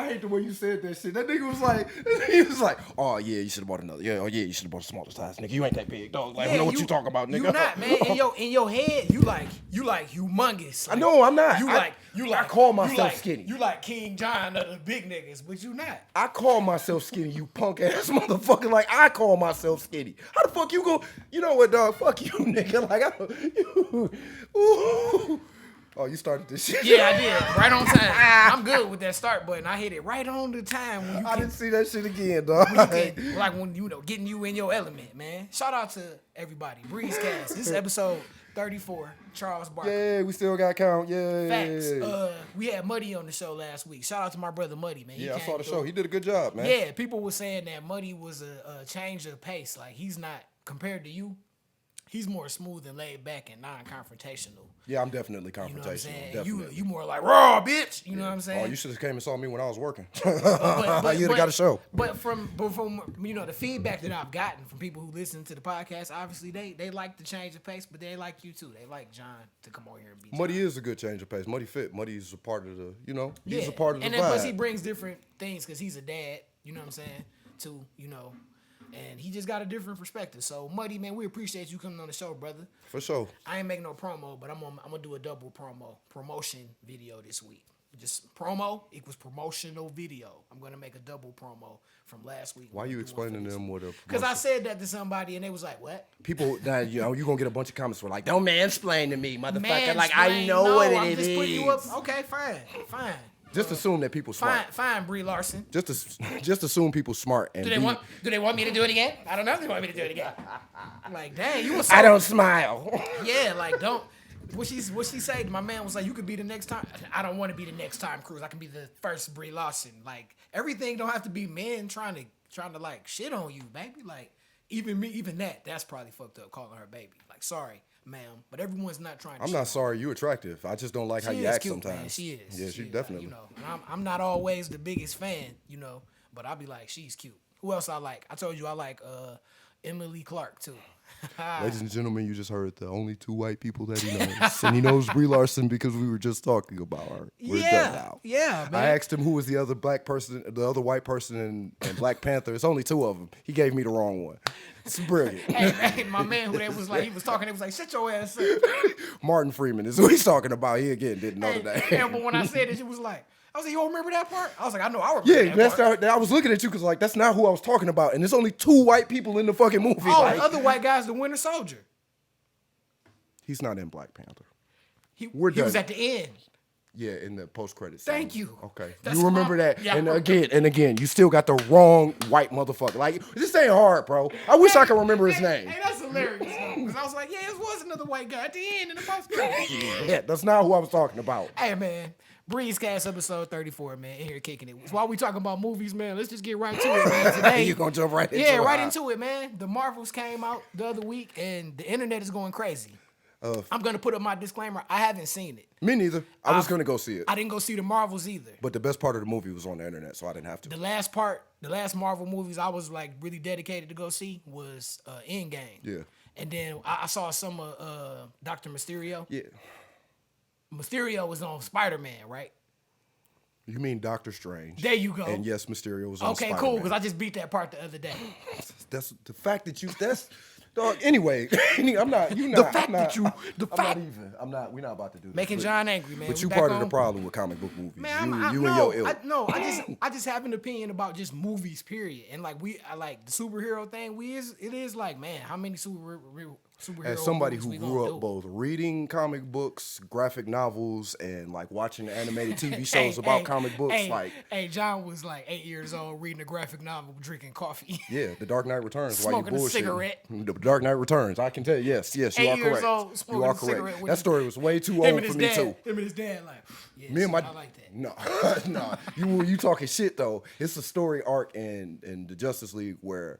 I hate the way you said that shit. That nigga was like, he was like, oh yeah, you should have bought another. Yeah, oh yeah, you should have bought a smaller size, nigga. You ain't that big, dog. Like, I know what you talking about, nigga. You not, man. In your head, you like humongous. Like, I know I'm not. You like. I call myself skinny. You like King John of the big niggas, but you not. I call myself skinny, you punk ass motherfucker. Like, I call myself skinny. How the fuck you go? You know what, dog? Fuck you, nigga. Like, ooh. Oh, you started this shit. Yeah, I did. Right on time. I'm good with that start button. I hit it right on the time. When I didn't see that shit again, dog. When getting you in your element, man. Shout out to everybody. Breezecast. This is episode 34. Charles Barker. Yeah, we still got count. Yeah. Facts. We had Muddy on the show last week. Shout out to my brother Muddy, man. I saw the show. He did a good job, man. Yeah, people were saying that Muddy was a change of pace. Like, he's not, compared to you, he's more smooth and laid back and non-confrontational. Yeah, I'm definitely confrontational. You know what I'm saying? Definitely. You more like, raw, bitch. You know what I'm saying? Oh, you should have came and saw me when I was working. You'd have got a show. But from the feedback that I've gotten from people who listen to the podcast, obviously they like the change of pace, but they like you too. They like John to come over here and be Muddy is a good change of pace. Muddy fit. Muddy's a part of the, he's a part of the vibe. And then plus he brings different things because he's a dad, you know what I'm saying, too, and he just got a different perspective. So, Muddy, man, we appreciate you coming on the show, brother. For sure. I ain't making no promo, but I'm gonna do a double promotion video this week. Just promo equals promotional video. I'm gonna make a double promo from last week. Why are you explaining to them what a promotion? Because I said that to somebody and they was like, "What?" People, you're gonna get a bunch of comments where like, "Don't mansplain to me, motherfucker." Like, I know what it is. Putting you up. Okay, fine. Just assume that people smart. Fine, Brie Larson. Just assume people smart. And do they want me to do it again? I don't know if they want me to do it again. Like, dang, you was. I don't smile. Yeah, like don't. What she said? My man was like, you could be the next time. I don't want to be the next Tom Cruise. I can be the first Brie Larson. Like, everything don't have to be men trying to like shit on you, baby. Like, even that's probably fucked up calling her baby. Like, sorry, ma'am, but everyone's not trying to. I'm not sorry you're attractive. I just don't like how you act cute, sometimes. Man. She is. Yeah, she definitely. I'm not always the biggest fan, but I'll be like, she's cute. Who else I like? I told you I like Emily Clark too. Ladies and gentlemen, you just heard the only two white people that he knows. And he knows Brie Larson because we were just talking about her. We're done now. Yeah, man. I asked him who was the other black person, the other white person in Black Panther. It's only two of them. He gave me the wrong one. It's brilliant. Hey, my man who they was like, he was talking, it was like, shut your ass up. Martin Freeman is who he's talking about. He again didn't know that. Yeah, but when I said it, it was like, I was like, you don't remember that part? I was like, I know I remember that part. I was looking at you because like that's not who I was talking about, and there's only two white people in the fucking movie. Oh, like, the other white guy's the Winter Soldier. He's not in Black Panther. He was at the end. Yeah, in the post-credits. Thank you. Okay. You remember that. Yeah, and again, you still got the wrong white motherfucker. Like, this ain't hard, bro. I wish I could remember his name. Hey, that's hilarious, though. Because I was like, yeah, it was another white guy at the end in the post-credits. Yeah, that's not who I was talking about. Hey, man. Breezecast episode 34, man. In here kicking it. While we talking about movies, man, let's just get right to it, man. Today, you gonna jump right into it? Yeah, right into it, man. The Marvels came out the other week, and the internet is going crazy. I'm gonna put up my disclaimer. I haven't seen it. Me neither. I was gonna go see it. I didn't go see the Marvels either. But the best part of the movie was on the internet, so I didn't have to. The last Marvel movies I was like really dedicated to go see was Endgame. Yeah. And then I saw some of Dr. Mysterio. Yeah. Mysterio was on Spider-Man, right? You mean Doctor Strange? There you go. And yes, Mysterio was on Spider-Man. Okay, cool, because I just beat that part the other day. That's the fact that you. That's. Dog, anyway, I'm not. You not. The fact I'm not, that you. The I'm fact. not even. I'm not. We're not about to do this. Making John angry, man. But you part of the problem with comic book movies. Man, you and your ilk. I just have an opinion about just movies, period. And like I like the superhero thing. It is like, man, how many superhero as somebody who movies grew up both reading comic books, graphic novels, and like watching animated TV shows about comic books, John was like 8 years old reading a graphic novel, drinking coffee. Yeah, The Dark Knight Returns. Smoking while you a cigarette. The Dark Knight Returns. I can tell you, yes, you are correct. Old, you are correct. That story was way too old for me too. Him and his dad, like, yes, me and my I like that. No. You talking shit though. It's a story arc in the Justice League where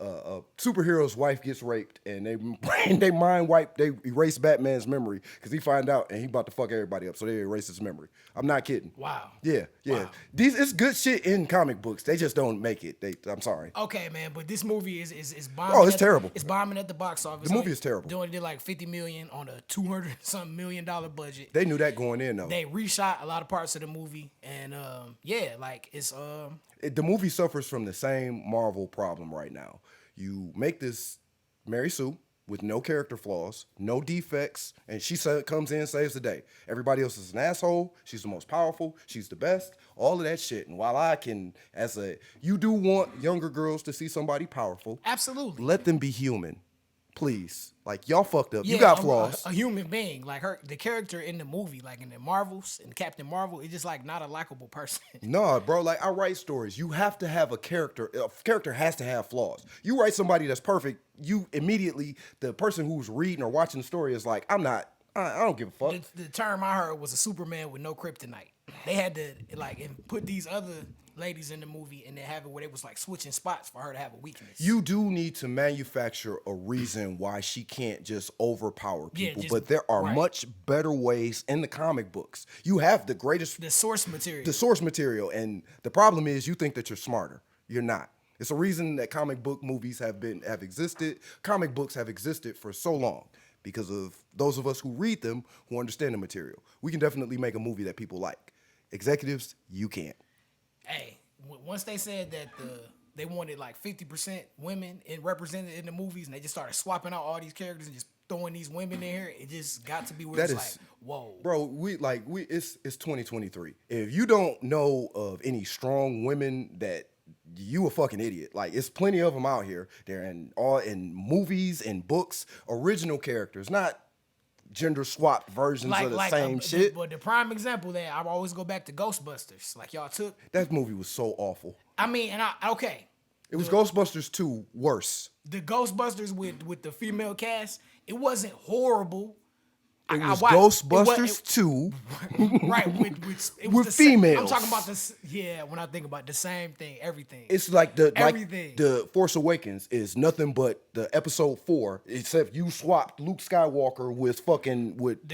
a superhero's wife gets raped, and they mind wipe, they erase Batman's memory because he find out and he about to fuck everybody up, so they erase his memory. I'm not kidding. Wow. Yeah. Wow. It's good shit in comic books. They just don't make it. I'm sorry. Okay, man, but this movie is bombing. Oh, it's terrible. It's bombing at the box office. The movie is terrible. Did like $50 million on a $200-something million budget. They knew that going in though. They reshot a lot of parts of the movie, and it's the movie suffers from the same Marvel problem right now. You make this Mary Sue with no character flaws, no defects, and she comes in and saves the day. Everybody else is an asshole. She's the most powerful. She's the best. All of that shit. And while you do want younger girls to see somebody powerful. Absolutely. Let them be human. Please. Like, y'all fucked up. You got flaws. A human being. Like the character in the movie, like in the Marvels, in Captain Marvel, is just like not a likable person. No, bro. Like, I write stories. You have to have a character. A character has to have flaws. You write somebody that's perfect, you immediately, the person who's reading or watching the story is like, I don't give a fuck. The term I heard was a Superman with no kryptonite. They had to and put these other ladies in the movie and then have it where they was like switching spots for her to have a weakness. You do need to manufacture a reason why she can't just overpower people, but there are much better ways in the comic books. You have the source material, and the problem is you think that you're smarter. You're not. It's a reason that comic book movies have existed. Comic books have existed for so long because of those of us who read them, who understand the material. We can definitely make a movie that people like. Executives, you can't. Hey, once they said that they wanted like 50% women represented in the movies, and they just started swapping out all these characters and just throwing these women in here, it just got to be where it's like, whoa, bro. It's 2023. If you don't know of any strong women, that you a fucking idiot. Like, it's plenty of them out here. They're in movies and books, original characters, not gender swapped versions of the same shit. But the prime example there, I always go back to Ghostbusters. Like, y'all took that movie was so awful. I mean, and it was Ghostbusters 2 worse. The Ghostbusters with the female cast, it wasn't horrible. It was Ghostbusters 2. Right, with females. I'm talking about this. Yeah, when I think about the same thing, everything. It's like the Force Awakens is nothing but the episode 4, except you swapped Luke Skywalker with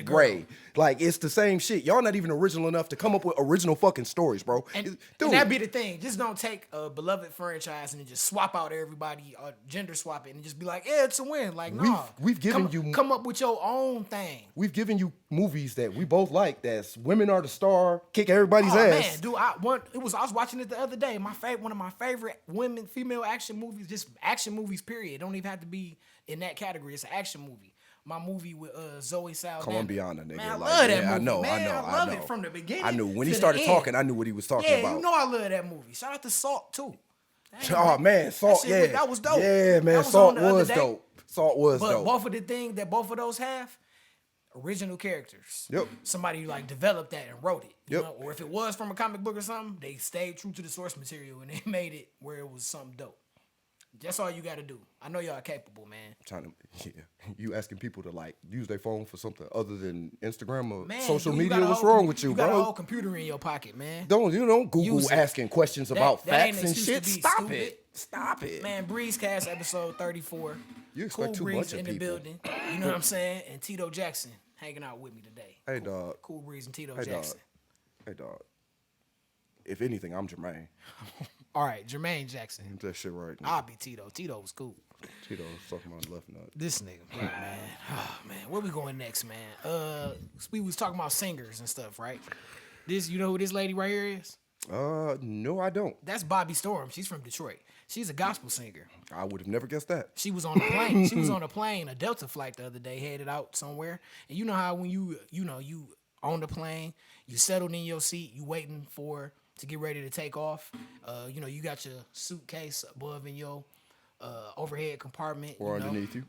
Rey. Like, it's the same shit. Y'all not even original enough to come up with original fucking stories, bro. And that'd be the thing. Just don't take a beloved franchise and then just swap out everybody, or gender swap it, and just be like, yeah, it's a win. Like, nah. We've given you come up with your own thing. We've given you movies that we both like. That's women are the star, kick everybody's ass. Man, dude, I was watching it the other day. One of my favorite female action movies, just action movies. Period. It don't even have to be in that category. It's an action movie. My movie with Zoe Saldana. Colombiana, nigga. Man, I love that movie. I know. I love it from the beginning. I knew when he started talking. I knew what he was talking about. Yeah, you know I love that movie. Shout out to Salt too. Oh man, Salt. That was dope. Yeah, man, Salt was dope. Salt was dope. But both of the things that both of those have, original characters. Yep. Somebody developed that and wrote it. You yep. know? Or if it was from a comic book or something, they stayed true to the source material and they made it where it was something dope. That's all you got to do. I know y'all are capable, man. You asking people to use their phone for something other than Instagram or man, social media? What's wrong with you, bro? You got a whole computer in your pocket, man. Don't Google asking questions about facts and shit. Stop it. Man, Breezecast episode 34. You expect Cool too Breeze much of in people. the building. You know what I'm saying? And Tito Jackson hanging out with me today. Hey, dog. Cool Breeze and Tito Jackson. Jackson. Hey, dog. If anything, I'm Jermaine. All right, Jermaine Jackson. That shit right now. I'll be Tito. Tito was cool. Tito was sucking my left nut. This nigga, man. Oh, man. Where we going next, man? We was talking about singers and stuff, right? You know who this lady right here is? No, I don't. That's Bobbi Storm. She's from Detroit. She's a gospel singer. I would have never guessed that. She was on a plane. She was on a plane, a Delta flight the other day, headed out somewhere. And you know how when you on the plane, you settled in your seat, you waiting to get ready to take off. You got your suitcase above in your overhead compartment. Or underneath you.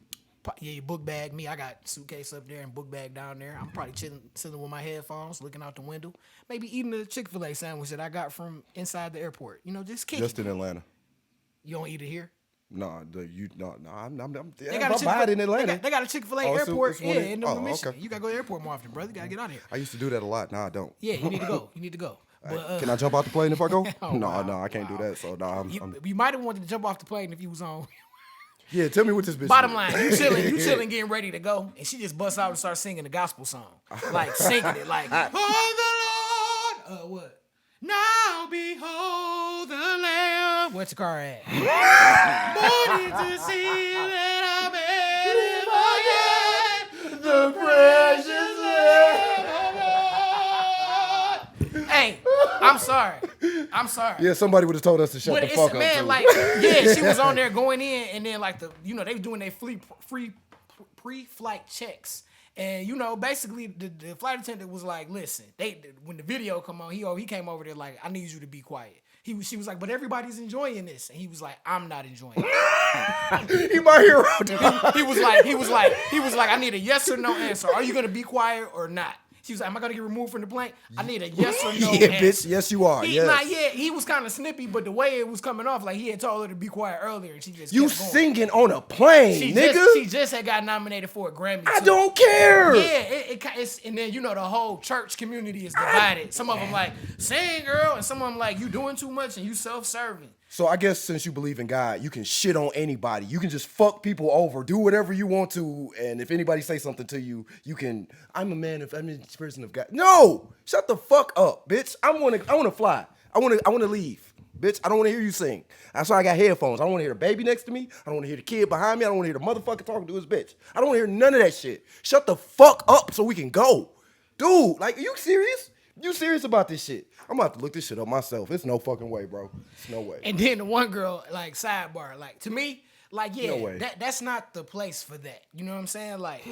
Yeah, your book bag. Me, I got suitcase up there and book bag down there. I'm probably chilling with my headphones, looking out the window. Maybe eating a Chick-fil-A sandwich that I got from inside the airport. Just kicking. Just in Atlanta. You don't eat it here? No, I'm they got a in Atlanta. They got a Chick-fil-A airport in Michigan. Okay. You gotta go to the airport more often, brother. You gotta get out of here. I used to do that a lot. Now I don't. Yeah, you need to go. But, can I jump off the plane if I go? No, no, I can't do that. So you might have wanted to jump off the plane if you was on Yeah, tell me what this bitch Bottom is. line, you chilling, getting ready to go, and she just busts out and starts singing the gospel song. Like, singing it, like, oh, the Lord, what? Now behold the Lamb. Where's the car at? Morning to see that I'm in the precious Lamb of God. Hey, I'm sorry. Yeah, somebody would have told us to shut the fuck up. Man, too. like, yeah, she was on there going in, and then like they were doing their free pre-flight checks. And basically the flight attendant was like, "Listen, when the video come on, he came over there like, I need you to be quiet." She was like, "But everybody's enjoying this," and he was like, "I'm not enjoying it." He my hero. he was like, "I need a yes or no answer. Are you gonna be quiet or not?" She was like, "Am I gonna get removed from the plane?" I need a yes or no Yeah, answer. bitch. Yes, you are. He was kind of snippy, but the way it was coming off, like he had told her to be quiet earlier, and she just you kept going. Singing on a plane, nigga. She just had got nominated for a Grammy. I don't care. Yeah, it's and then the whole church community is divided. Some of them like, "Sing, girl," and some of them like, "You doing too much and you self-serving." So I guess since you believe in God, you can shit on anybody. You can just fuck people over, do whatever you want to, and if anybody say something to you, you can. I'm a person of God. No, shut the fuck up, bitch. I want to fly. I want to leave, bitch. I don't want to hear you sing. That's why I got headphones. I don't want to hear the baby next to me. I don't want to hear the kid behind me. I don't want to hear the motherfucker talking to his bitch. I don't want to hear none of that shit. Shut the fuck up so we can go, dude. Like, are you serious? You serious about this shit? I'm about to look this shit up myself. It's no fucking way, bro. It's no way. And then the one girl, like, sidebar, like, to me, like, yeah, No that's not the place for that. You know what I'm saying? Like,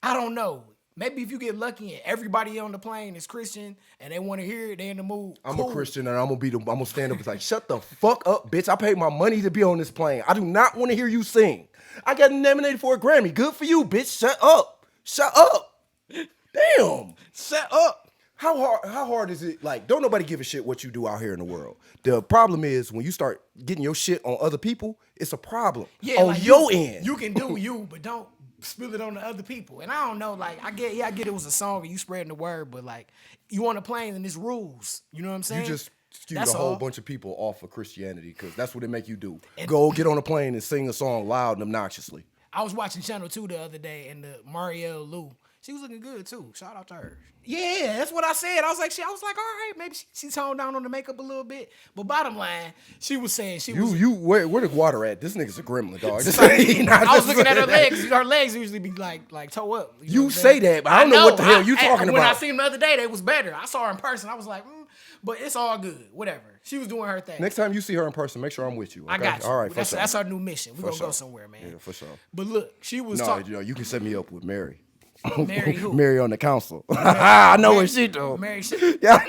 I don't know. Maybe if you get lucky and everybody on the plane is Christian and they want to hear it, they in the mood. I'm a Christian and I'm gonna stand up and like, shut the fuck up, bitch. I paid my money to be on this plane. I do not want to hear you sing. I got nominated for a Grammy. Good for you, bitch. Shut up. Shut up. Damn. Shut up. How hard is it? Like, don't nobody give a shit what you do out here in the world. The problem is when you start getting your shit on other people, it's a problem. Yeah, on like your end. You can do you, but don't spill it on the other people. And I don't know, like, I get it was a song and you spreading the word, but like, you on a plane and it's rules. You know what I'm saying? You just skewed That's a whole all. bunch of people off of Christianity because that's what they make you do. Go get on a plane and sing a song loud and obnoxiously. I was watching Channel 2 the other day and the Marielle Lou, she was looking good too. Shout out to her. Yeah, that's what I said. I was like, all right, maybe she toned down on the makeup a little bit. But bottom line, she was saying where the water at? This nigga's a gremlin, dog. I was looking at her legs. Her legs usually be like toe up. You say that, but I don't know what the hell you talking about. When I seen them the other day, they was better. I saw her in person. I was like, but it's all good. Whatever. She was doing her thing. Next time you see her in person, make sure I'm with you. Okay? I got you. All right, that's our new mission. We're going to go somewhere, man. Yeah, for sure. But look, she was talking. No, you can set me up with Mary. Mary who? Mary on the council. I know what she do. Mary shit. Yeah,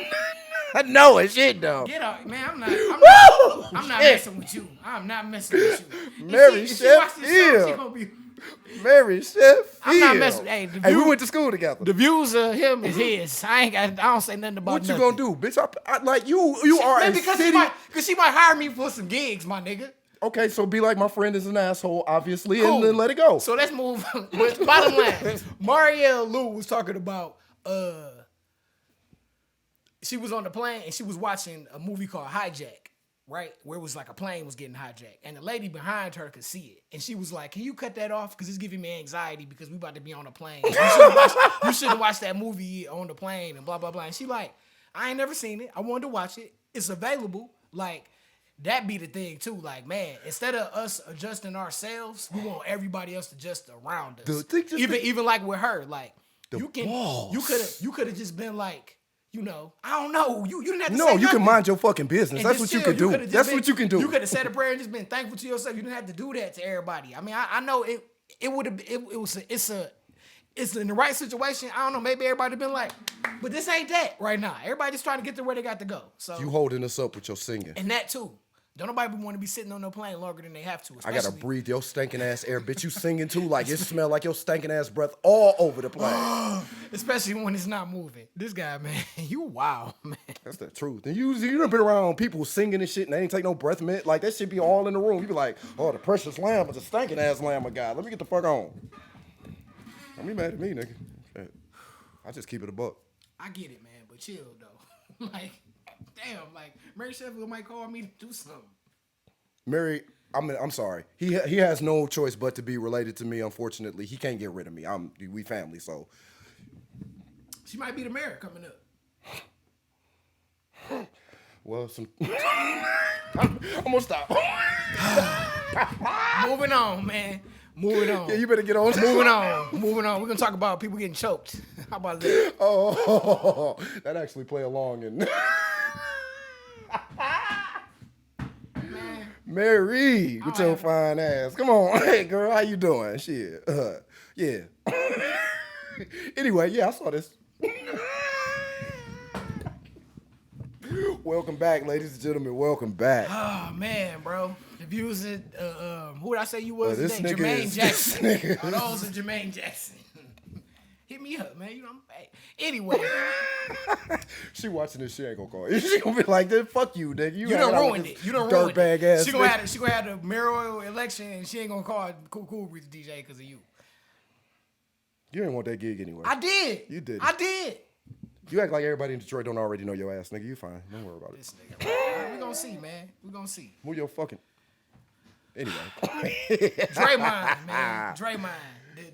I know what she do. Get out, man. I'm not messing with you. I'm not messing with you. Mary Sheffield. Mary Sheffield. I'm not messing. Hey, we went to school together. The views of him is his. I don't say nothing about what nothing. You gonna do, bitch? I like you. You are man, a because city. Because she might hire me for some gigs, my nigga. Okay, so be like my friend is an asshole, obviously, cool. And then let it go. So let's move. Bottom line, Marielle Lou was talking about. She was on the plane and she was watching a movie called Hijack, right? Where it was like a plane was getting hijacked, and the lady behind her could see it, and she was like, "Can you cut that off? Because it's giving me anxiety because we about to be on a plane. You shouldn't watch that movie on the plane and blah blah blah." And she like, "I ain't never seen it. I wanted to watch it. It's available." Like. That be the thing too, like, man. Instead of us adjusting ourselves, we want everybody else to adjust around us. Even like with her, like you could have just been like, I don't know. You didn't have to say nothing. You can mind your fucking business. That's what you can do. That's what you can do. You could have said a prayer and just been thankful to yourself. You didn't have to do that to everybody. I mean, I know it would have. It's in the right situation. I don't know. Maybe everybody been like, but this ain't that right now. Everybody just trying to get to where they got to go. So you holding us up with your singing, and that too. Don't nobody want to be sitting on no plane longer than they have to. I gotta breathe your stinking ass air, bitch. You singing too, like it smell like your stinking ass breath all over the plane. Especially when it's not moving. This guy, man, you wow, man. That's the truth. And you done been around people singing and shit, and they ain't take no breath mint. Like that shit be all in the room. You be like, oh, the precious lamb is a stinking ass lamb of God. Let me get the fuck on. Don't be mad at me, nigga. Shit. I just keep it a buck. I get it, man, but chill though. Like. Damn, like Mary Sheffield might call me to do something. Mary I'm sorry. He has no choice but to be related to me. Unfortunately, he can't get rid of me. We family, so she might be the mayor coming up. Well, I'm gonna stop. Moving on, man. Moving on. Yeah, you better get on. Moving on. We're gonna talk about people getting choked. How about that? Oh, that actually play along and. Mary, with your fine ass. Come on. Hey, girl, how you doing? Shit. Yeah. Anyway, yeah, I saw this. Welcome back, ladies and gentlemen. Welcome back. Oh, man, bro. The views of, who did I say you was today? Jermaine Jackson. Those are Jermaine Jackson. Hit me up, man. You know, anyway. She watching this, she ain't gonna call you. She gonna be like, fuck you, nigga. You done ruined it. You done ruined it. Ass she gonna have the mayoral election and she ain't gonna call Cool Breeze DJ because of you. You didn't want that gig anyway. I did. You did. I did. You act like everybody in Detroit don't already know your ass, nigga. You fine. Don't worry about this nigga. We gonna see, man. We gonna see. Move your fucking. Anyway. Draymond, man. Draymond.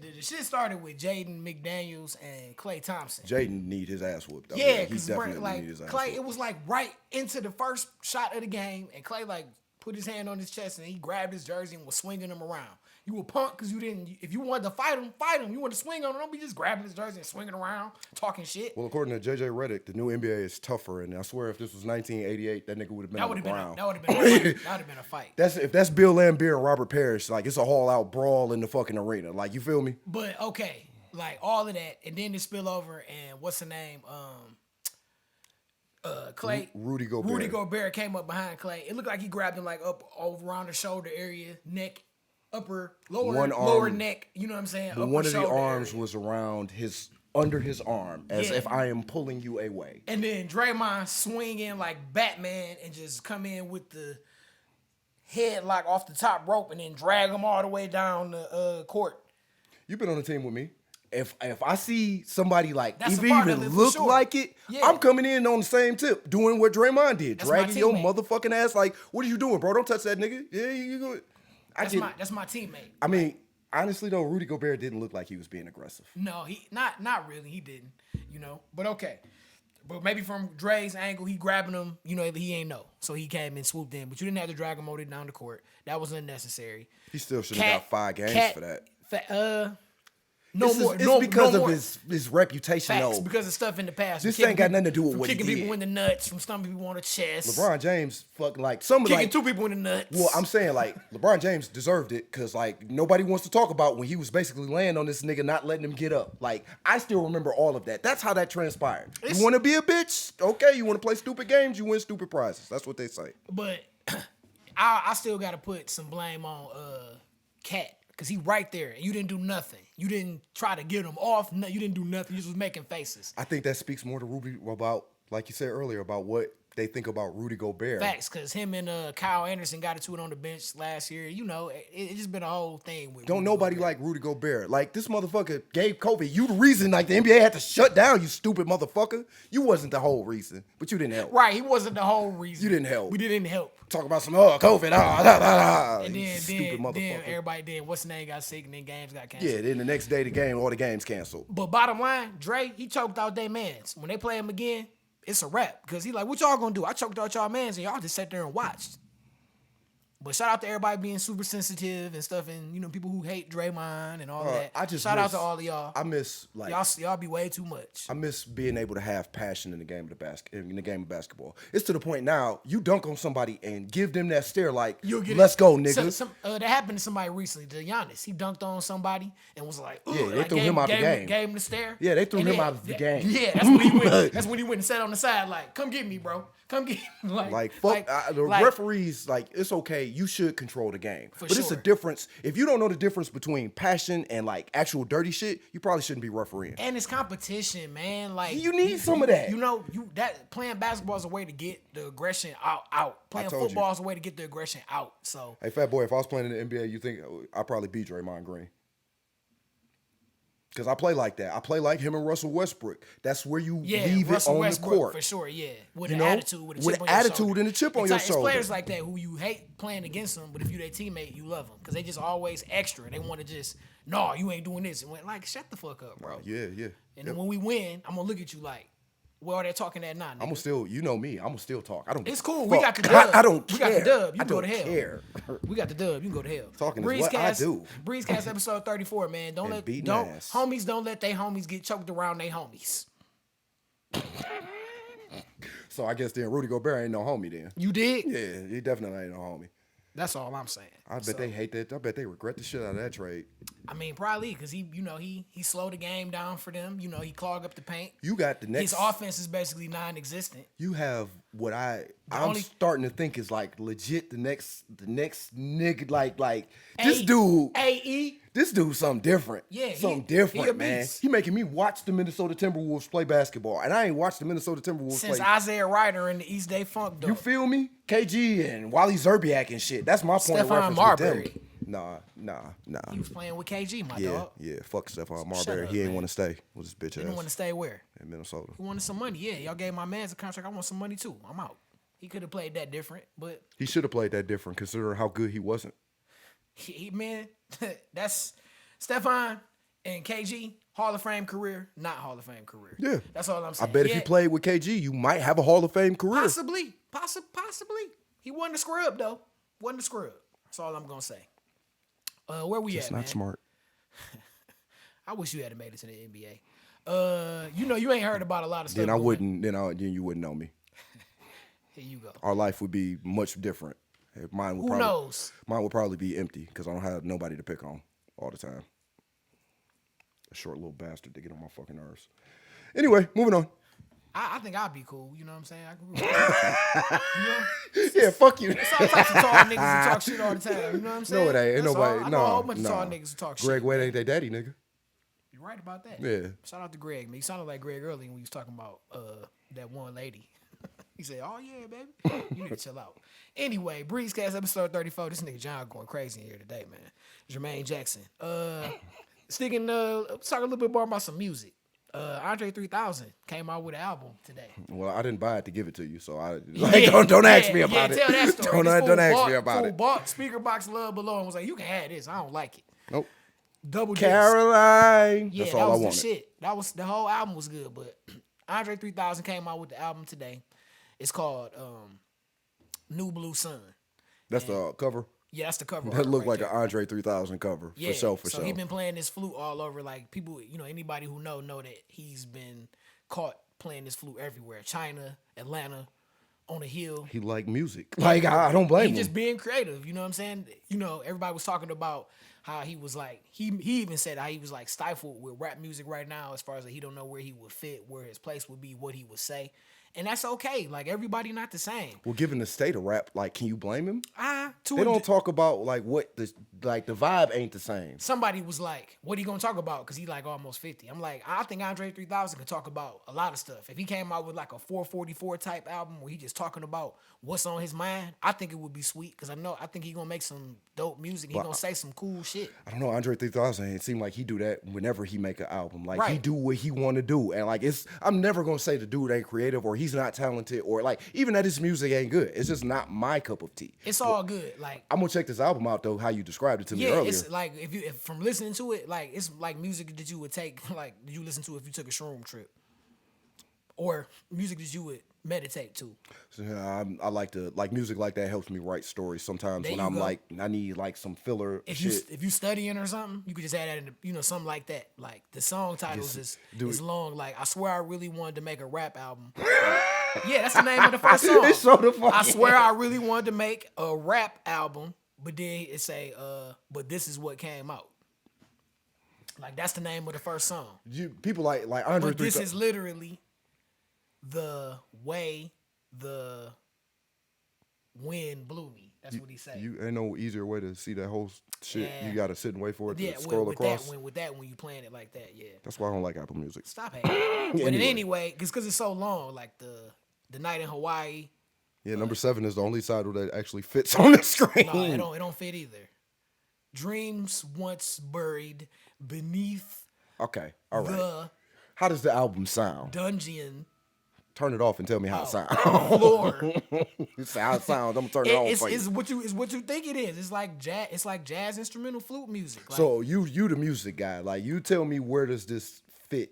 The shit started with Jaden McDaniels and Klay Thompson. Jaden need his ass whooped. Yeah, because like Klay, it was like right into the first shot of the game, and Klay like put his hand on his chest and he grabbed his jersey and was swinging him around. You were punk because you didn't. If you wanted to fight him. You wanted to swing on him. Don't be just grabbing his jersey and swinging around, talking shit. Well, according to JJ Redick, the new NBA is tougher, and I swear, if this was 1988, that nigga would have been on the ground. That would have been a fight. That would have been a fight. If that's Bill Laimbeer and Robert Parrish, like it's a all-out brawl in the fucking arena. Like, you feel me? But okay, like all of that, and then the spillover, and what's the name? Klay. Rudy Gobert. Rudy Gobert came up behind Klay. It looked like he grabbed him like up over around the shoulder area, neck. Lower neck, you know what I'm saying? But one of the arms was around under his arm, as if I am pulling you away. And then Draymond swing in like Batman and just come in with the headlock off the top rope and then drag him all the way down the court. You've been on the team with me. If I see somebody like even look like it, yeah. I'm coming in on the same tip, doing what Draymond did, dragging your motherfucking ass. Like, what are you doing, bro? Don't touch that nigga. Yeah, you go. That's my teammate. I mean, honestly though, Rudy Gobert didn't look like he was being aggressive. No, he not really. He didn't, you know. But okay. But maybe from Dre's angle, he grabbing him, you know, he ain't know. So he came and swooped in. But you didn't have to drag him over down the court. That was unnecessary. He still should have got 5 games for that. It's because of his reputation, Facts, though. because of stuff in the past. This ain't got nothing to do with what he did. Kicking people in the nuts, from stomping people on the chest. LeBron James, fucking like some of kicking 2 people in the nuts. Well, I'm saying like LeBron James deserved it because like nobody wants to talk about when he was basically laying on this nigga, not letting him get up. Like I still remember all of that. That's how that transpired. You want to be a bitch? Okay. You want to play stupid games? You win stupid prizes. That's what they say. But I still got to put some blame on Cat. Because he right there, and you didn't do nothing. You didn't try to get him off. No, you didn't do nothing. You just was making faces. I think that speaks more to Rudy about, like you said earlier, about what they think about Rudy Gobert. Facts, because him and Kyle Anderson got into it on the bench last year. You know, it just been a whole thing with Don't Rudy nobody Gobert. like Rudy Gobert. Like, this motherfucker gave COVID. You the reason, like, the NBA had to shut down, you stupid motherfucker. You wasn't the whole reason, but you didn't help. Right, he wasn't the whole reason. You didn't help. We didn't help. Talk about some, COVID, and then, stupid motherfucker. Then everybody, what's the name, got sick, and then games got canceled. Yeah, then the next day, all the games canceled. But bottom line, Dre, he choked out their mans. When they play him again, it's a wrap. Because he like, what y'all gonna do? I choked out y'all mans and y'all just sat there and watched. But shout out to everybody being super sensitive and stuff, and you know people who hate Draymond and all that. Shout out to all of y'all. I miss like y'all be way too much. I miss being able to have passion in the game of basketball. It's to the point now you dunk on somebody and give them that stare like, let's go, nigga. That happened to somebody recently. To Giannis, he dunked on somebody and was like, yeah, they threw him out the game. Gave him the stare. Yeah, they threw him out of the game. Yeah, that's when he went. That's when he went and sat on the side like, come get me, bro. Come get me. The referees, like, it's okay. You should control the game. But it's a difference. If you don't know the difference between passion and like actual dirty shit, you probably shouldn't be refereeing. And it's competition, man. Like you need some of that. You know, that playing basketball is a way to get the aggression out. Playing football is a way to get the aggression out. So hey, fat boy, if I was playing in the NBA, you think I'd probably beat Draymond Green? Because I play like that. I play like him and Russell Westbrook. That's where you leave Russell it on Westbrook, the court. for sure, yeah. With an attitude, with a chip on your shoulder. Attitude and a chip on your shoulder. It's players like that who you hate playing against them, but if you their teammate, you love them. Because they just always extra. They want to just, no, you ain't doing this. And like, shut the fuck up, bro. Yeah. And then when we win, I'm going to look at you like, where are they talking at now, nigga? I'm gonna still, you know me, I'm gonna still talk. I don't. It's cool. Fuck. We got the dub. I don't care. We got the dub. You I go to hell. Care. We got the dub. You can go to hell. Talking is what I do. Breezecast episode 34, man. Homies don't let they homies get choked around they homies. So I guess then Rudy Gobert ain't no homie then. You did? Yeah, he definitely ain't no homie. That's all I'm saying. I bet they hate that. I bet they regret the shit out of that trade. I mean, probably because he slowed the game down for them. You know, he clogged up the paint. You got the next. His offense is basically non-existent. You have what I'm starting to think is like legit the next nigga like this dude. AE. This dude's something different. Yeah, something different, man. He making me watch the Minnesota Timberwolves play basketball, and I ain't watched the Minnesota Timberwolves since Isaiah Ryder and the East Day Funk. Though. You feel me? KG and Wally Zerbiak and shit. That's my point of reference Marbury. with them. Nah. He was playing with KG, my dog. Yeah. Fuck Stephon Marbury. He ain't want to stay with his bitch ass. He didn't want to stay where? In Minnesota. He wanted some money. Yeah, y'all gave my man a contract. I want some money too. I'm out. He could have played that different, but he should have played that different considering how good he wasn't. Man, that's Stephon and KG. Hall of Fame career, not Hall of Fame career. Yeah, that's all I'm saying. I bet if you played with KG, you might have a Hall of Fame career. Possibly. He wasn't a scrub though. Wasn't a scrub. That's all I'm gonna say. Where we Just at, not man? Smart. I wish you had made it to the NBA. You ain't heard about a lot of stuff. Then you wouldn't know me. Here you go. Our life would be much different. Who knows? Mine would probably be empty because I don't have nobody to pick on all the time. A short little bastard to get on my fucking nerves. Anyway, moving on. I think I'd be cool. You know what I'm saying? Yeah, fuck you. There's all types of tall niggas who talk shit all the time. You know what I'm saying? No, it ain't. Ain't nobody. I know a whole bunch of tall niggas who talk shit. Greg Wade ain't their daddy, nigga. You're right about that. Yeah. Shout out to Greg, man. You sounded like Greg earlier when you was talking about that one lady. He said, "Oh yeah, baby, you need to chill out." Anyway, Breezecast episode 34. This nigga John going crazy in here today, man. Jermaine Jackson. Let's talk a little bit more about some music. Andre 3000 came out with an album today. Well, I didn't buy it to give it to you, so don't ask me about it. Tell that story. Don't ask me about it. Bought speaker box love below and was like, "You can have this. I don't like it." Nope. Double Caroline. Yeah, that's all I wanted. The shit. That was the whole album was good, but Andre 3000 came out with the album today. It's called New Blue Sun. That's the cover? Yeah, that's the cover. That looked like an Andre 3000 cover. Yeah, for sure. So he's been playing this flute all over. Like people, anybody who know that he's been caught playing this flute everywhere. China, Atlanta, on the hill. He like music. Like I don't blame him. He's just being creative. You know what I'm saying? Everybody was talking about how he was like, he even said how he was like stifled with rap music right now as far as like he don't know where he would fit, where his place would be, what he would say. And that's okay. Like, everybody not the same. Well, given the state of rap, like, can you blame him? They don't talk about, like, the vibe ain't the same. Somebody was like, what are you going to talk about? Because he, like, almost 50. I'm like, I think Andre 3000 can talk about a lot of stuff. If he came out with, like, a 444 type album where he just talking about what's on his mind, I think it would be sweet. Because I think he going to make some dope music. He going to say some cool shit. I don't know. Andre 3000, it seemed like he do that whenever he make an album. Like, right. He do what he want to do. And, like, I'm never going to say the dude ain't creative or he's not talented or, like, even that his music ain't good. It's just not my cup of tea. It's all good. Like, I'm going to check this album out, though, how you described it to me earlier. Yeah, it's like, if from listening to it, like, it's like music that you would take, like, did you listen to if you took a shroom trip? Or music that you would meditate to. So, I like to, like, music like that helps me write stories sometimes when I'm like, I need like some filler shit. If you studying or something, you could just add that in, something like that. Like the song titles is long. Like, I swear I really wanted to make a rap album. Yeah, that's the name of the first song. It's so the fucking I swear I really wanted to make a rap album, but then it say, but this is what came out. Like, that's the name of the first song. People like Andre. But this is literally the way the wind blew me. That's what he said. You ain't no easier way to see that whole shit. Yeah. You gotta sit and wait for it to scroll across. With that when you playing it like that, yeah. That's why I don't like Apple Music. Stop hating. But anyway, because it's so long, like the night in Hawaii. Yeah, number 7 is the only side that actually fits on the screen. No, it don't fit either. Dreams once buried beneath Okay, all right. The How does the album sound? Dungeon. Turn it off and tell me how it sounds. Floor. You say how it sounds. I'm gonna turn it on for you. It's what you think it is. It's like jazz instrumental flute music. Like, so you the music guy. Like you tell me where does this fit?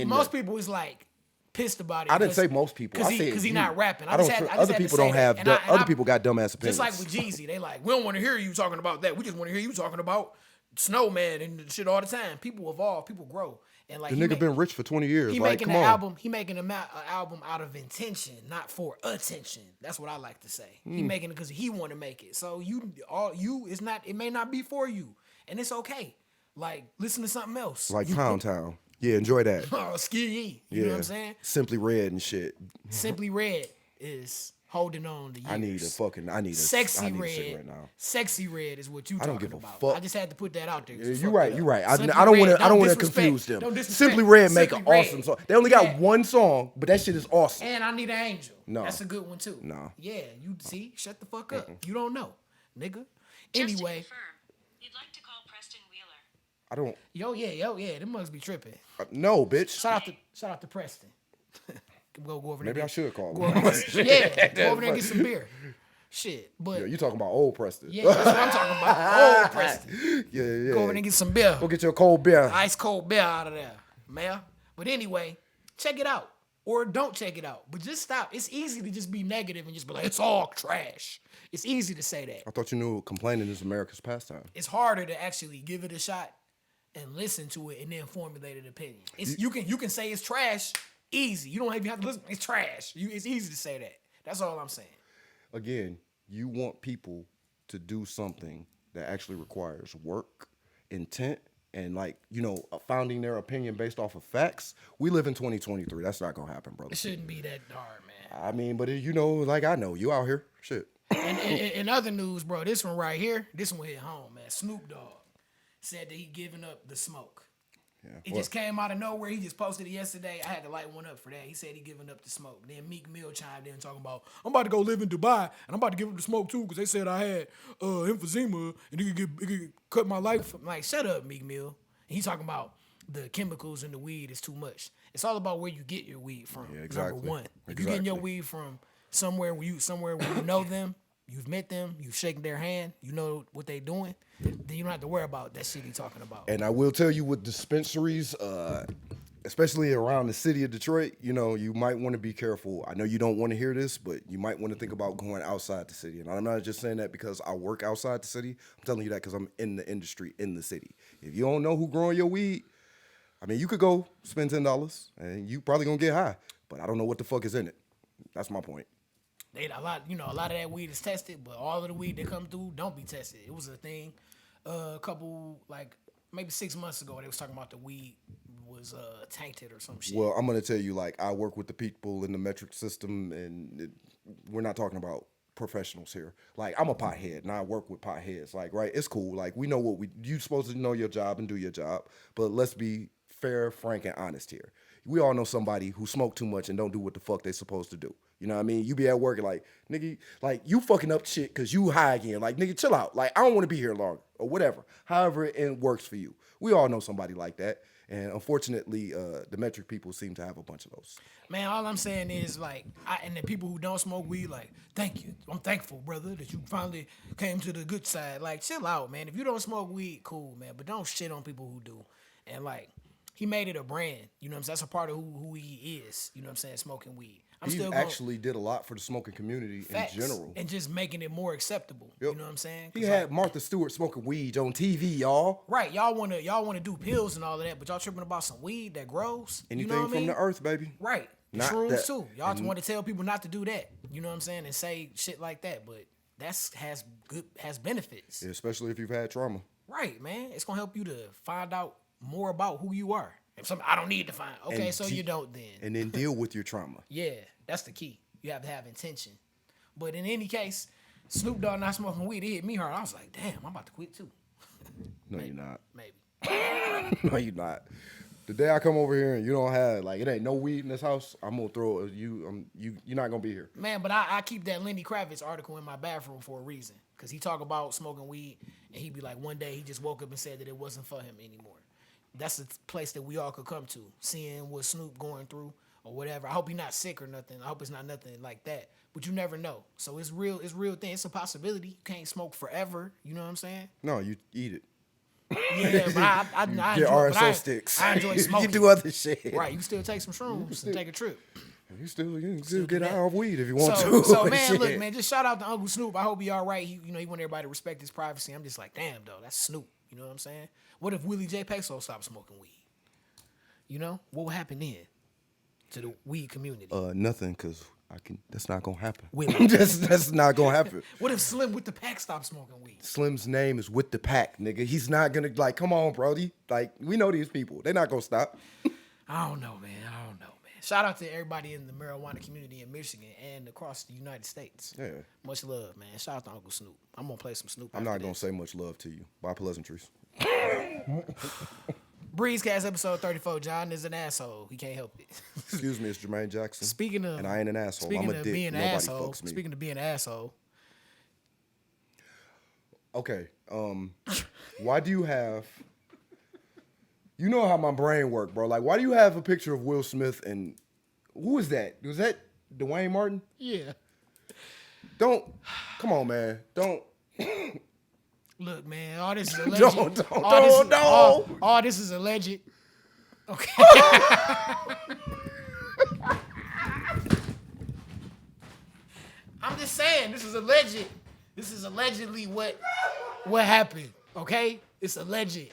Most people is like pissed about it. I didn't say most people. I said because he's not rapping. Other people don't have. Other people got dumbass opinions. Just like with Jeezy, they like we don't want to hear you talking about that. We just want to hear you talking about Snowman and shit all the time. People evolve. People grow. And like the nigga been rich for 20 years. He like, making come an on. album. He making an album out of intention, not for attention. That's what I like to say. He making it because he want to make it. So it's not. It may not be for you, and it's okay. Like listen to something else. Like Pound Town. Yeah, enjoy that. Oh, Ski. You know what I'm saying? Simply Red and shit. Simply Red is holding on to years. I need a Sexy I need Red. a cigarette now. Sexy Red is what you talking about. I don't give a fuck. I just had to put that out there. Yeah, you're right. I don't want to confuse them. Simply Red make an awesome song. They only got one song, but that shit is awesome. And I Need an Angel. No. That's a good one too. No. Yeah, you see, shut the fuck up. You don't know, nigga. Anyway. Just to confirm, you'd like to call Preston Wheeler. I don't. Yo, yeah. They must be tripping. No, bitch. Shout out to Preston. Go over there. Maybe I should call him. Go over there and get some beer. Shit, but Yeah, you talking about old Preston. yeah, that's what I'm talking about. Old Preston. Yeah. Go over there and get some beer. Go get your cold beer. Ice cold beer out of there, man. But anyway, check it out. Or don't check it out. But just stop. It's easy to just be negative and just be like, it's all trash. It's easy to say that. I thought you knew complaining is America's pastime. It's harder to actually give it a shot and listen to it and then formulate an opinion. You can say it's trash easy. You don't even have to listen. It's trash. It's easy to say that. That's all I'm saying. Again, you want people to do something that actually requires work, intent, and founding their opinion based off of facts. We live in 2023. That's not gonna happen, brother. It shouldn't be that hard, man. I mean, but I know you out here. Shit. And in other news, bro, this one right here, this one hit home, man. Snoop Dogg said that he giving up the smoke. Yeah. It just came out of nowhere. He just posted it yesterday. I had to light one up for that. He said he giving up the smoke. Then Meek Mill chimed in talking about, I'm about to go live in Dubai and I'm about to give up the smoke too because they said I had emphysema and it could cut my life. I'm like, shut up, Meek Mill. And he's talking about the chemicals in the weed is too much. It's all about where you get your weed from. Yeah, exactly. Number one, if you're getting your weed from somewhere where you know them, you've met them, you've shaken their hand, you know what they doing, then you don't have to worry about that shit he talking about. And I will tell you with dispensaries, especially around the city of Detroit, you might want to be careful. I know you don't want to hear this, but you might want to think about going outside the city. And I'm not just saying that because I work outside the city. I'm telling you that because I'm in the industry in the city. If you don't know who growing your weed, I mean, you could go spend $10 and you probably gonna get high, but I don't know what the fuck is in it. That's my point. A lot of that weed is tested, but all of the weed that come through don't be tested. It was a thing a couple, maybe 6 months ago. They was talking about the weed was tainted or some shit. Well, I'm going to tell you, I work with the people in the metric system, and we're not talking about professionals here. I'm a pothead, and I work with potheads. Right, it's cool. We know you're supposed to know your job and do your job, but let's be fair, frank, and honest here. We all know somebody who smoke too much and don't do what the fuck they supposed to do. You know what I mean? You be at work and nigga, you fucking up shit because you high again. Nigga, chill out. I don't want to be here long or whatever. However it works for you. We all know somebody like that. And unfortunately, the metric people seem to have a bunch of those. Man, all I'm saying is and the people who don't smoke weed, thank you. I'm thankful, brother, that you finally came to the good side. Chill out, man. If you don't smoke weed, cool, man. But don't shit on people who do. And he made it a brand. You know what I'm saying? That's a part of who he is. You know what I'm saying? Smoking weed. He actually did a lot for the smoking community in general. And just making it more acceptable. Yep. You know what I'm saying? He had Martha Stewart smoking weed on TV, y'all. Right. Y'all wanna do pills and all of that, but y'all tripping about some weed that grows. Anything you know what from I mean? the earth, baby. Right. Shrooms too. Y'all just want to tell people not to do that. You know what I'm saying? And say shit like that. But has benefits. Yeah, especially if you've had trauma. Right, man. It's gonna help you to find out more about who you are. I don't need to find. Okay, so you don't then. And then deal with your trauma. Yeah, that's the key. You have to have intention. But in any case, Snoop Dogg not smoking weed, it hit me hard. I was like, damn, I'm about to quit too. No, you're not. Maybe. No, you're not. The day I come over here and you don't have, it ain't no weed in this house, I'm going to throw it. You're not going to be here. Man, but I keep that Lenny Kravitz article in my bathroom for a reason. Because he talk about smoking weed, and he be like, one day he just woke up and said that it wasn't for him anymore. that's a place that we all could come to, seeing what Snoop going through or whatever. I hope he's not sick or nothing. I hope it's not nothing like that. But you never know. So it's real thing. It's a possibility. You can't smoke forever. You know what I'm saying? No, you eat it. Yeah, but I get RSO sticks. I enjoy smoking. You do other shit. Right, you can still take some shrooms and take a trip. You can still get high off weed if you want to. So man, look, man, just shout out to Uncle Snoop. I hope he all right. He want everybody to respect his privacy. I'm just like, damn, though, that's Snoop. You know what I'm saying? What if Willie J. Peso stopped smoking weed? You know, what would happen then to the weed community? Nothing, cause that's not gonna happen. That's not gonna happen. What if Slim with the pack stopped smoking weed? Slim's name is with the pack, nigga. He's not gonna come on, Brody. We know these people. They're not gonna stop. I don't know, man. Shout out to everybody in the marijuana community in Michigan and across the United States. Yeah. Much love, man. Shout out to Uncle Snoop. I'm gonna play some Snoop. I'm not gonna say much love to you. By pleasantries. Breezecast episode 34. John is an asshole. He can't help it. Excuse me, it's Jermaine Jackson. Speaking of, and I ain't an asshole. I'm a dick. Being Nobody asshole, fucks me. Speaking of being an asshole. Okay. Why do you have? You know how my brain works, bro. Why do you have a picture of Will Smith and who was that? Was that Duane Martin? Yeah. Come on, man. Don't. Look, man, all this is alleged. All this is alleged. Okay. I'm just saying, this is alleged. This is allegedly what happened. Okay? It's alleged.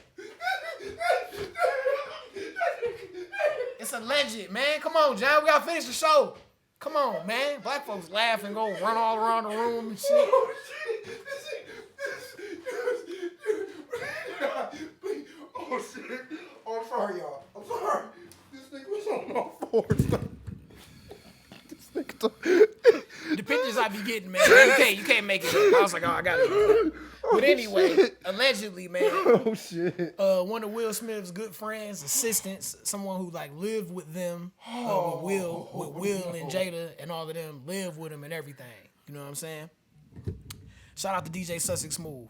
It's alleged, man. Come on, John. We gotta finish the show. Come on, man. Black folks laugh and go run all around the room and shit. Oh, shit. Oh, shit. Oh, I'm sorry, y'all. I'm sorry. This nigga was on all fours. This nigga. The pictures I be getting, man. You can't make it. I was like, I got it. But anyway, allegedly, man. Oh shit. One of Will Smith's good friends, assistants, someone who with them, with Will and Jada and all of them, live with him and everything. You know what I'm saying? Shout out to DJ Sussex Smooth.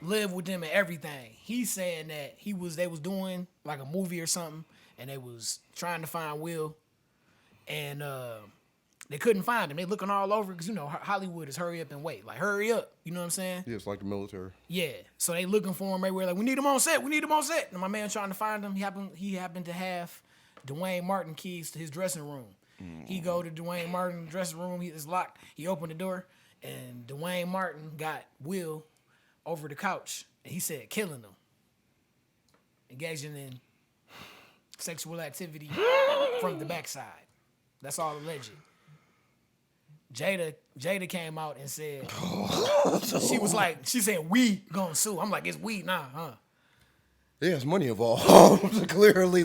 Live with them and everything. He's saying that they was doing a movie or something, and they was trying to find Will, and they couldn't find him. They looking all over because, Hollywood is hurry up and wait. Hurry up. You know what I'm saying? Yeah, it's like the military. Yeah. So they looking for him everywhere. We need him on set. And my man trying to find him. He happened to have Duane Martin keys to his dressing room. He go to Duane Martin's dressing room. It's locked. He opened the door, and Duane Martin got Will over the couch. And he said, killing him. Engaging in sexual activity from the backside. That's all alleged. Jada came out and said, she said, we gonna sue. I'm like, it's we, nah, huh? Yeah, it's money involved. Clearly.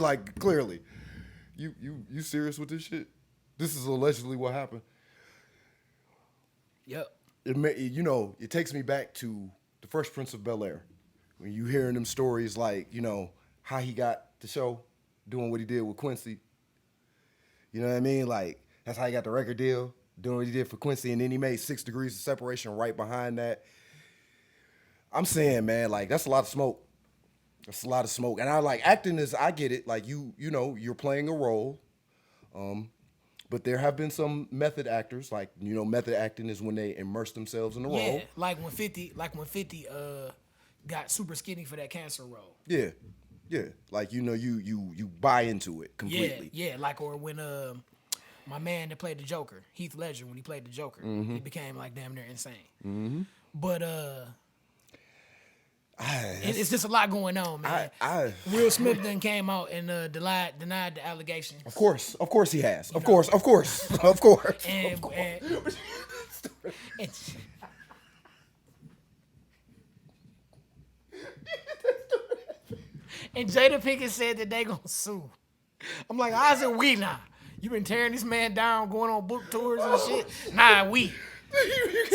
You serious with this shit? This is allegedly what happened. Yep. It takes me back to the Fresh Prince of Bel-Air. When you hearing them stories how he got the show, doing what he did with Quincy. You know what I mean? That's how he got the record deal. Doing what he did for Quincy, and then he made 6 Degrees of Separation right behind that. I'm saying, man, that's a lot of smoke. That's a lot of smoke. And acting I get it. You're playing a role. But there have been some method actors. Method acting is when they immerse themselves in the role. Yeah, when 50 got super skinny for that cancer role. Yeah. Yeah. You buy into it completely. Yeah, or when my man that played the Joker, Heath Ledger, when he played the Joker, he became damn near insane. Mm-hmm. But it's just a lot going on, man. Will Smith then came out and denied the allegation. Of course he has. Of course. And Jada Pinkett said that they gonna sue. I'm like, how's it we now? You been tearing this man down, going on book tours and shit. Nah, we.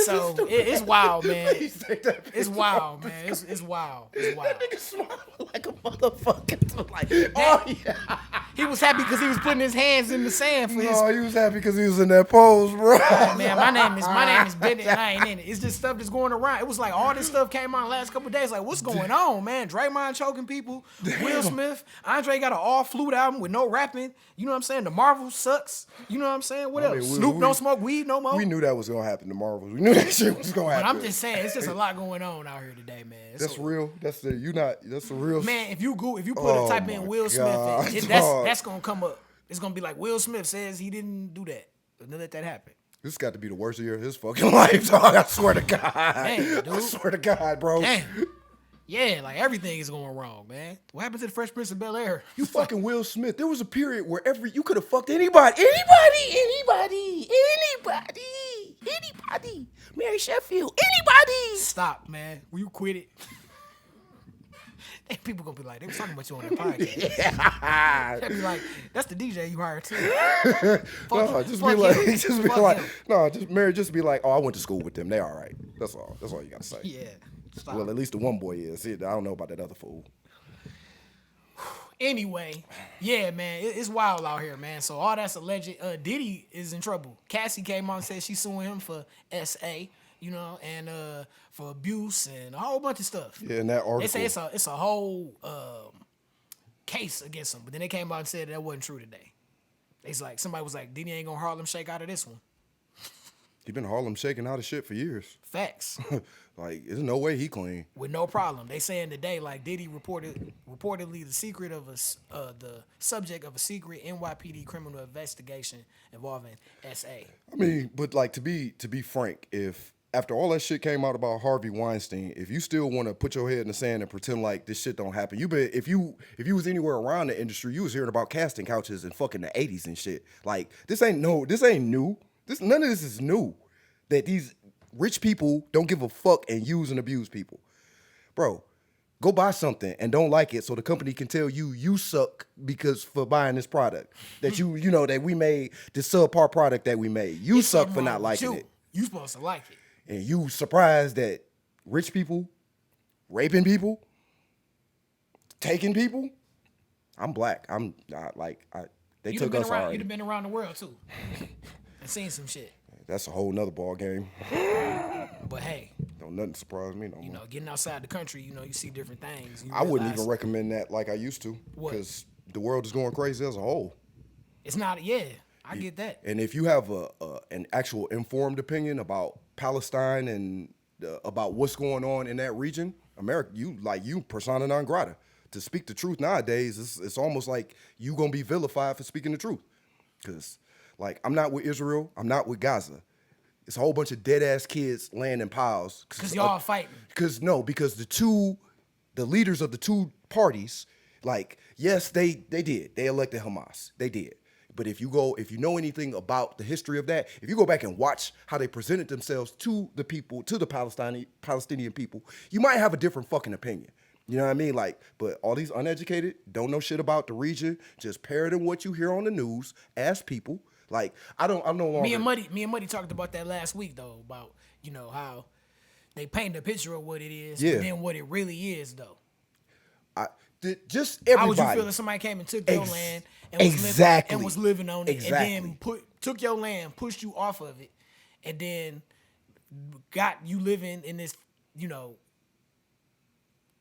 So it's wild, man. It's wild, man. It's wild. It's wild. That nigga smiled like a motherfucker. Like, yeah. He was happy because he was putting his hands in the sand for his. No, he was happy because he was in that pose, bro. Oh, man, my name is Ben, and I ain't in it. It's just stuff that's going around. It was like all this stuff came out the last couple of days. Like, what's going on, man? Draymond choking people. Damn. Will Smith. Andre got an all flute album with no rapping. You know what I'm saying? The Marvel sucks. You know what I'm saying? What else? Snoop don't smoke weed no more. We knew that was gonna happen to Marvels. We knew that shit was gonna happen. But I'm just saying, it's just a lot going on out here today, man. That's real. That's the real. Man, if you put type in Will Smith, that's gonna come up. It's gonna be like Will Smith says he didn't do that. Don't let that happen. This got to be the worst year of his fucking life, dog. I swear to God. Damn, dude. I swear to God, bro. Damn. Yeah, like everything is going wrong, man. What happened to the Fresh Prince of Bel-Air? You fucking Will Smith. There was a period where you could have fucked anybody. Mary Sheffield. Anybody. Stop, man. Will you quit it? And people gonna be like, they was talking about you on that podcast. Yeah. They be like, that's the DJ you hired too. Mary, just be like, oh, I went to school with them. They all right. That's all. That's all you gotta say. Yeah. Stop. Well, at least the one boy is. I don't know about that other fool. Anyway, yeah, man, it's wild out here, man. So all that's alleged. Diddy is in trouble. Cassie came out and said she's suing him for SA, you know, and for abuse and a whole bunch of stuff. Yeah, in that article. They say it's a whole case against him, but then they came out and said that wasn't true today. It's like somebody was like, Diddy ain't gonna Harlem Shake out of this one. He been Harlem shaking out of shit for years. Facts. Like, there's no way he clean. With no problem. They saying today, like, Diddy reportedly the subject of a secret NYPD criminal investigation involving SA. I mean, but like to be frank, if after all that shit came out about Harvey Weinstein, if you still want to put your head in the sand and pretend like this shit don't happen, if you was anywhere around the industry, you was hearing about casting couches in fucking the 80s and shit. Like, this ain't new. None of this is new. That these rich people don't give a fuck and use and abuse people. Bro, go buy something and don't like it so the company can tell you suck because for buying this product. That that we made this subpar product that we made. You suck for not liking it. You supposed to like it. And you surprised that rich people, raping people, taking people. I'm black. I'm not they took us already. You'd have been around the world too. And seen some shit. That's a whole nother ball game. But hey, don't nothing surprise me no more. You know, getting outside the country, you see different things. I wouldn't even recommend that like I used to, because the world is going crazy as a whole. It's not. Yeah, I get that. And if you have an actual informed opinion about Palestine and about what's going on in that region, America, you persona non grata. To speak the truth nowadays, it's almost like you gonna be vilified for speaking the truth, because. Like, I'm not with Israel. I'm not with Gaza. It's a whole bunch of dead-ass kids laying in piles. Because y'all fighting. Because the leaders of the two parties, like, yes, they did. They elected Hamas. They did. But if you know anything about the history of that, if you go back and watch how they presented themselves to the people, to the Palestinian people, you might have a different fucking opinion. You know what I mean? Like, but all these uneducated, don't know shit about the region, just parroting what you hear on the news, ask people. Like, I'm no longer. Me and Muddy talked about that last week though, about how they paint a picture of what it is, and then what it really is though. Just everybody. How would you feel if somebody came and took your land and was living on it, and then took your land, pushed you off of it, and then got you living in this,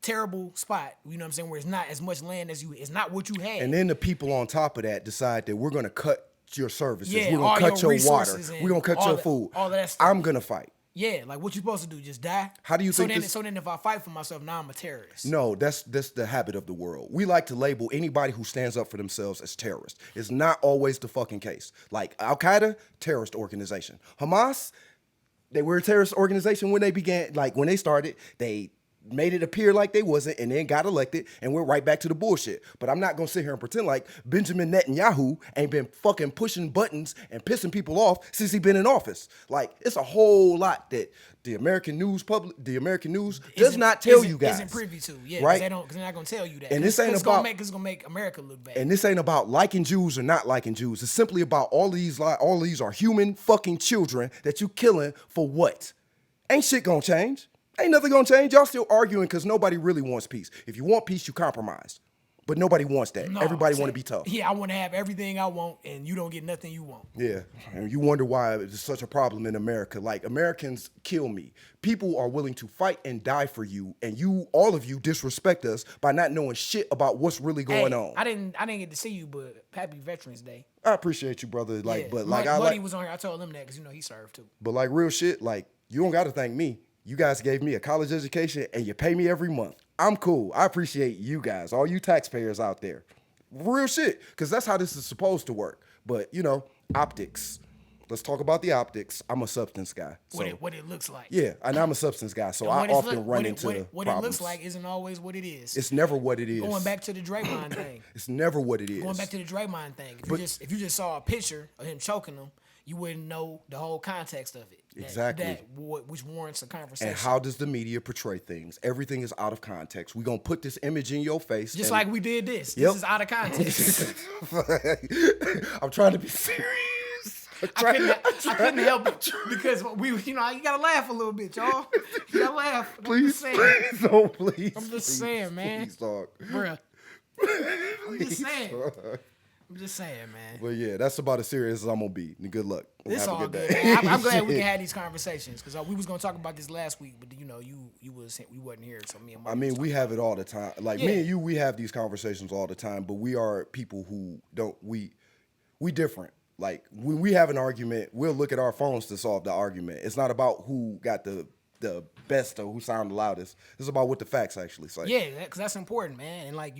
terrible spot, you know what I'm saying, where it's not as much land as it's not what you had. And then the people on top of that decide that we're gonna cut your services, we're gonna cut your water, we're gonna cut your food. All of that stuff. I'm gonna fight. Yeah, like what you supposed to do? Just die? How do you think So then if I fight for myself, now I'm a terrorist. No, that's the habit of the world. We like to label anybody who stands up for themselves as terrorists. It's not always the fucking case. Like Al-Qaeda, terrorist organization. Hamas, they were a terrorist organization when they began, like when they started, they made it appear like they wasn't, and then got elected, and we're right back to the bullshit. But I'm not gonna sit here and pretend like Benjamin Netanyahu ain't been fucking pushing buttons and pissing people off since he been in office. Like, it's a whole lot that the American news does not tell you guys. Isn't privy to, right? Because they're not gonna tell you that. And this ain't about it's gonna make America look bad. And this ain't about liking Jews or not liking Jews. It's simply about all of these are human fucking children that you killing for what? Ain't shit gonna change. Ain't nothing gonna change. Y'all still arguing because nobody really wants peace. If you want peace, you compromise. But nobody wants that. No, everybody want to be tough. Yeah, I want to have everything I want, and you don't get nothing you want. Yeah, and you wonder why it's such a problem in America. Like, Americans kill me. People are willing to fight and die for you, and all of you disrespect us by not knowing shit about what's really going on. I didn't get to see you, but happy Veterans Day. I appreciate you, brother. Buddy was on here. I told him that because he served too. But like, real shit, like, you don't got to thank me. You guys gave me a college education and you pay me every month. I'm cool. I appreciate you guys, all you taxpayers out there. Real shit, because that's how this is supposed to work. But, optics. Let's talk about the optics. I'm a substance guy. So, what it looks like. Yeah, and I'm a substance guy, so I often run into what problems. It looks like isn't always what it is. It's never what it is. Going back to the Draymond thing. It's never what it is. Going back to the Draymond thing. If you just saw a picture of him choking him, you wouldn't know the whole context of it. Exactly. Which warrants a conversation. And how does the media portray things? Everything is out of context. We're going to put this image in your face. Just like we did this. Yep. This is out of context. I'm trying to be serious. I couldn't help it because you gotta laugh a little bit, y'all. You gotta laugh. Please please. I'm just saying, man. Please, dog. Bruh. I'm just saying, man. But yeah, that's about as serious as I'm gonna be. Good luck. It's all good. I'm glad we can have these conversations because we was gonna talk about this last week, but you wasn't here, so me and Mike we have it all the time. Like, me and you, we have these conversations all the time, but we are people who we different. Like, when we have an argument, we'll look at our phones to solve the argument. It's not about who got the best or who sounded loudest. It's about what the facts actually say. Yeah, because that's important, man. And like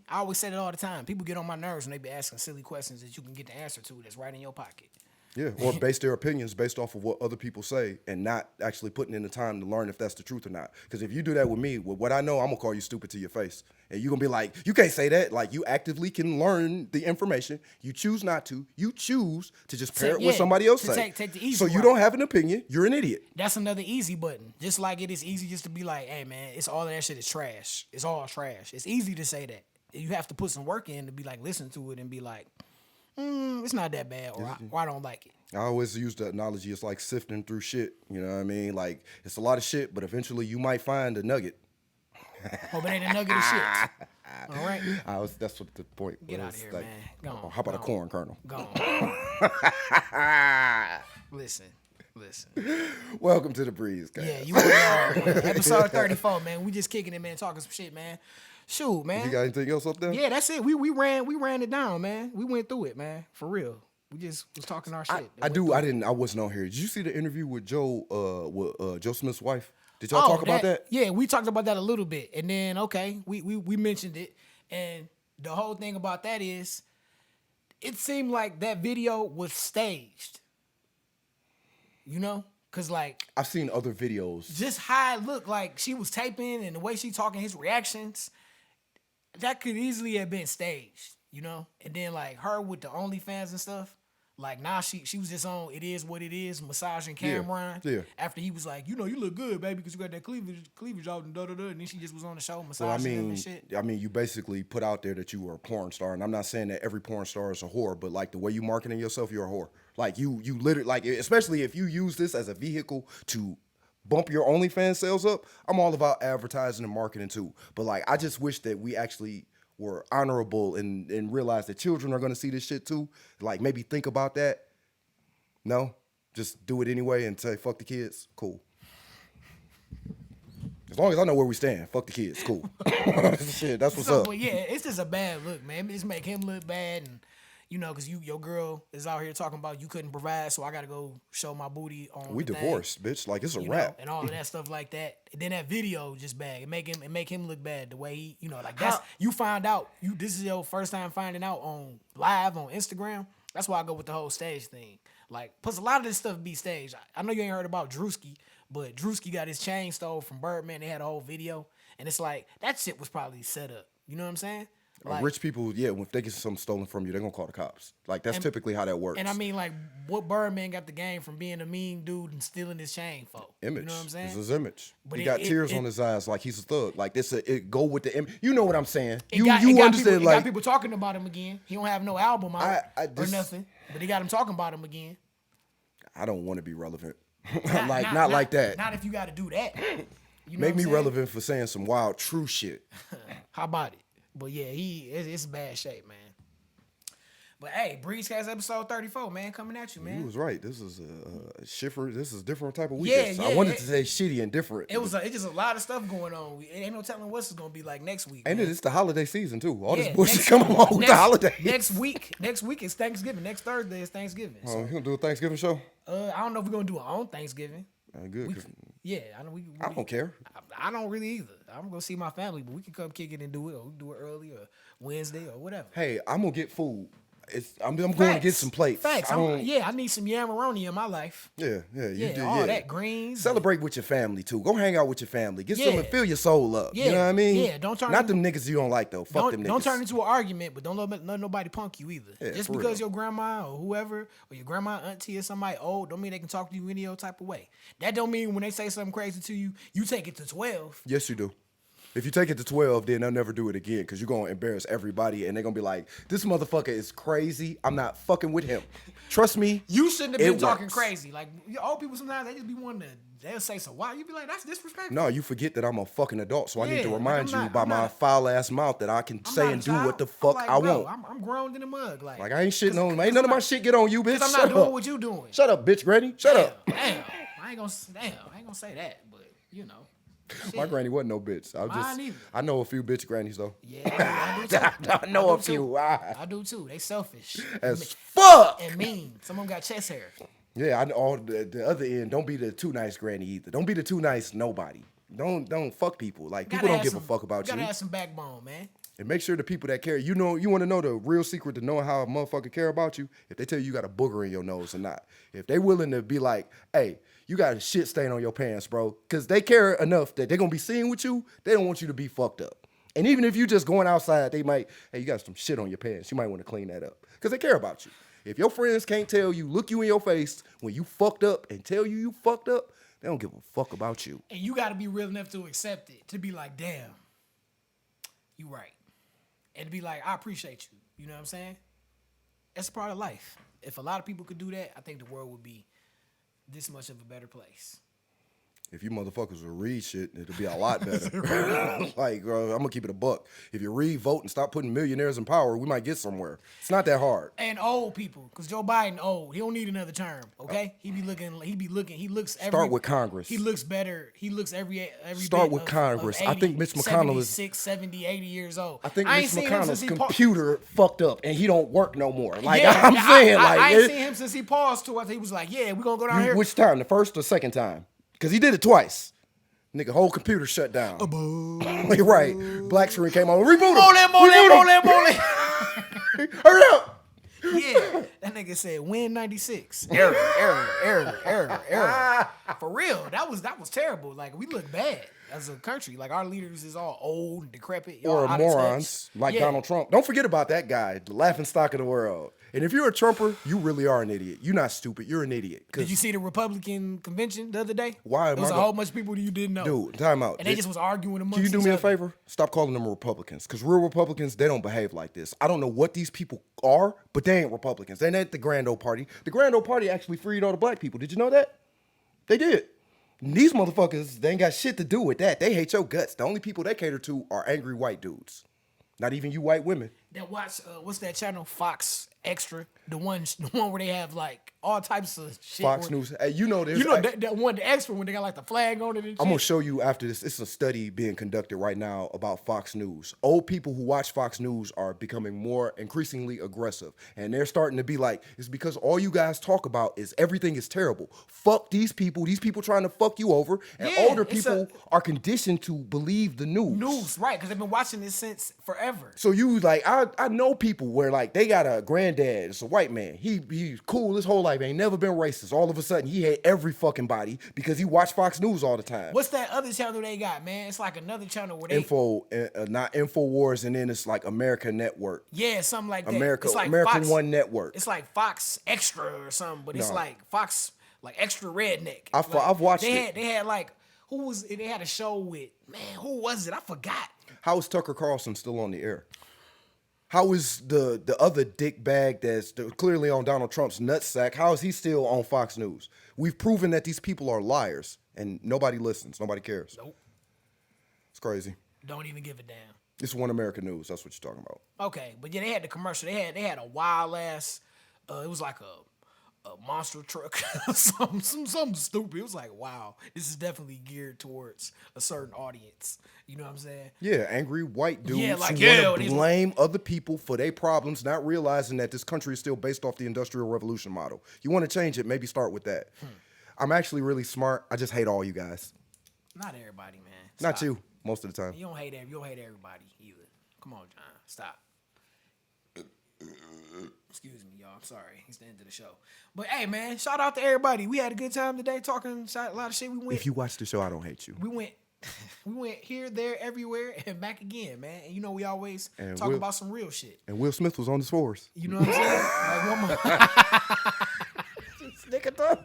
I always say it all the time. People get on my nerves when they be asking silly questions that you can get the answer to that's right in your pocket. Yeah, or base their opinions based off of what other people say and not actually putting in the time to learn if that's the truth or not. Because if you do that with me, with what I know, I'm going to call you stupid to your face. And you're going to be like, you can't say that. Like, you actively can learn the information. You choose not to. You choose to just pair it with somebody else say. Take the easy so you route. don't have an opinion. You're an idiot. That's another easy button. Just like it is easy just to be like, hey, man, it's all of that shit is trash. It's all trash. It's easy to say that. You have to put some work in to be like, listen to it and be like, it's not that bad, or I don't like it. I always use the analogy, it's like sifting through shit. You know what I mean? Like, it's a lot of shit, but eventually you might find a nugget. Hope it ain't a nugget of shit. All right? That's what the point was. Get out of here, like, man. Go on. How about a corn kernel? Go on. Listen. Welcome to the Breezecast. Yeah, you were episode 34, man. We just kicking it, man, talking some shit, man. Shoot, man. You got anything else up there? Yeah, that's it. We ran it down, man. We went through it, man. For real. We just was talking our shit. I wasn't on here. Did you see the interview with Joe Smith's wife? Did y'all talk about that? Yeah, we talked about that a little bit. And then, we mentioned it. And the whole thing about that is, it seemed like that video was staged. You know? Because, like... I've seen other videos. Just how it looked like she was taping and the way she talking, his reactions, that could easily have been staged, you know? And then, like, her with the OnlyFans and stuff, like, now she was just on It Is What It Is, massaging Cameron. Yeah. After he was like, you look good, baby, because you got that cleavage out and da-da-da. And then she just was on the show massaging him and shit. I mean, you basically put out there that you were a porn star. And I'm not saying that every porn star is a whore, but, like, the way you marketing yourself, you're a whore. Like, you literally, like, especially if you use this as a vehicle to bump your OnlyFans sales up, I'm all about advertising and marketing too. But, like, I just wish that we actually were honorable and realize that children are going to see this shit too. Like, maybe think about that. No? Just do it anyway and say, fuck the kids. Cool. As long as I know where we stand, fuck the kids. Cool. Shit, that's what's up. But yeah, it's just a bad look, man. It just make him look bad and... You know, because your girl is out here talking about you couldn't provide, so I got to go show my booty on We divorced, bitch. Like, it's a wrap. And all of that stuff like that. And then that video just bad. It make him look bad the way he, like that's, you find out, this is your first time finding out on live on Instagram. That's why I go with the whole stage thing. Like, plus a lot of this stuff be staged. I know you ain't heard about Drewski, But Drewski got his chain stole from Birdman. They had a whole video. And it's like, that shit was probably set up. You know what I'm saying? Like, rich people, yeah, if they get something stolen from you, they're going to call the cops. Like, that's typically how that works. And I mean, like, what Birdman got the game from being a mean dude and stealing his chain for? Image. You know what I'm saying? It's his image. But he got tears on his eyes like he's a thug. Like, it go with the image. You know what I'm saying. You understand, people, like... got people talking about him again. He don't have no album out or nothing. But he got him talking about him again. I don't want to be relevant. Not like that. Not if you got to do that. You know Make me relevant for saying some wild, true shit. How about it? But yeah, it's bad shape, man. But hey, Breezecast episode 34, man, coming at you, man. You was right. This is a shifter. This is a different type of weekend. Yeah, I wanted to say shitty and different. It's just a lot of stuff going on. It ain't no telling what's gonna be like next week. And it's the holiday season too. All this bullshit coming along with the holiday. Next week is Thanksgiving. Next Thursday is Thanksgiving. So. You gonna do a Thanksgiving show? I don't know if we're gonna do our own Thanksgiving. Good. I know. I don't care. I don't really either. I'm gonna see my family, but we can come kick it and do it, or we can do it early or Wednesday or whatever. Hey, I'm gonna get food. I'm going to get some plates. Facts. I need some yamaroni in my life. Yeah. All that greens. Celebrate with your family too. Go hang out with your family. Get some and fill your soul up. Yeah. You know what I mean? Yeah. Don't turn. Not them niggas you don't like though. Fuck them niggas. Don't turn into an argument, but don't let nobody punk you either. Yeah, just because your grandma or whoever or your grandma, auntie, or somebody old, don't mean they can talk to you any old type of way. That don't mean when they say something crazy to you, you take it to 12. Yes, you do. If you take it to 12, then they'll never do it again because you're going to embarrass everybody and they're going to be like, this motherfucker is crazy. I'm not fucking with him. Trust me. You shouldn't have been talking crazy. Like, old people sometimes, they just be wanting to, they'll say so. Why? You be like, that's disrespectful. No, you forget that I'm a fucking adult, so I need to remind you by my foul-ass mouth that I can say and do what the fuck I want. I'm grown in the mug. Like I ain't shitting on, ain't none of my shit get on you, bitch. I'm not doing what you doing. Shut up, bitch, granny. Shut up. Damn. I ain't gonna say that, but, you know. Shit. My granny wasn't no bitch. I know a few bitch grannies though. Yeah, I do too. I know a few. I do too. They selfish as fuck and mean. Some of them got chest hair. Yeah, I know. The other end. Don't be the too nice granny either. Don't be the too nice nobody. Don't fuck people. Like people don't give a fuck about you. Gotta have some backbone, man. And make sure the people that care. You want to know the real secret to knowing how a motherfucker care about you? If they tell you got a booger in your nose or not. If they willing to be like, hey, you got a shit stain on your pants, bro. Because they care enough that they're going to be seen with you. They don't want you to be fucked up. And even if you just going outside, they might, hey, you got some shit on your pants. You might want to clean that up. Because they care about you. If your friends can't tell you, look you in your face when you fucked up and tell you fucked up, they don't give a fuck about you. And you got to be real enough to accept it. To be like, damn, you right. And to be like, I appreciate you. You know what I'm saying? That's a part of life. If a lot of people could do that, I think the world would be this much of a better place. If you motherfuckers would read shit, it'd be a lot better. Like, I'm going to keep it a buck. If you read, vote, and stop putting millionaires in power, we might get somewhere. It's not that hard. And old people, because Joe Biden old. He don't need another term, okay? He looks every... Start with Congress. He looks better. He looks every Start with Congress. 80, I think Mitch McConnell is... 76, 70, 80 years old. I think Mitch McConnell's computer fucked up, and he don't work no more. Like, yeah, I'm saying, I ain't seen him since he paused to us. He was like, yeah, we're going to go down here. Which time? The first or second time? Because he did it twice. Nigga, whole computer shut down. You're right. Black screen came on. Reboot him. Hurry up. Yeah. That nigga said, win 96. Error. For real. That was terrible. Like, we look bad as a country. Like, our leaders is all old and decrepit. Or morons like Donald Trump. Don't forget about that guy, the laughing stock of the world. And if you're a Trumper, you really are an idiot. You're not stupid. You're an idiot. Did you see the Republican convention the other day? Why? There was a whole bunch of people you didn't know. Dude, time out. And they just was arguing amongst each other. Can you do me a favor? favor? Stop calling them Republicans. Because real Republicans, they don't behave like this. I don't know what these people are, but they ain't Republicans. They ain't the Grand Old Party. The Grand Old Party actually freed all the black people. Did you know that? They did. And these motherfuckers, they ain't got shit to do with that. They hate your guts. The only people they cater to are angry white dudes. Not even you white women. That watch, what's that channel? Fox Extra, the one where they have like all types of shit. Fox News. Hey, you know this. You know that one, the extra when they got like the flag on it and shit. I'm gonna show you after this. It's a study being conducted right now about Fox News. Old people who watch Fox News are becoming more increasingly aggressive, and they're starting to be like, it's because all you guys talk about is everything is terrible. Fuck these people. These people trying to fuck you over, and older people are conditioned to believe the news. News, right? Because they've been watching this since forever. So you like, I know people where like they got a granddad, it's a white white man. He's cool his whole life. Ain't never been racist. All of a sudden, he hate every fucking body because he watch Fox News all the time. What's that other channel they got, man? It's like another channel where they not InfoWars, and then it's like America Network. Yeah, something like that. America Fox, One Network. It's like Fox Extra or something, but it's like Fox like Extra Redneck. I've watched it. They had like who was it? They had a show with who was it? I forgot. How is Tucker Carlson still on the air? How is the other dick bag that's clearly on Donald Trump's nutsack? How is he still on Fox News? We've proven that these people are liars, and nobody listens. Nobody cares. Nope. It's crazy. Don't even give a damn. It's One American News. That's what you're talking about. Okay, but yeah, they had the commercial. They had a wild ass. It was like a monster truck, something stupid. It was like, wow, this is definitely geared towards a certain audience. You know what I'm saying? Yeah, angry white dudes who want to blame other people for their problems, not realizing that this country is still based off the Industrial Revolution model. You want to change it, maybe start with that. I'm actually really smart. I just hate all you guys. Not everybody, man. Stop. Not you, most of the time. You don't hate everybody either. Come on, John. Stop. Excuse me, y'all. I'm sorry. It's the end of the show. But hey, man, shout out to everybody. We had a good time today talking a lot of shit. If you watch the show, I don't hate you. We went here, there, everywhere, and back again, man. And you know we always talk about some real shit. And Will Smith was on the Spores. You know what I'm saying? Like one more. Nigga, dog.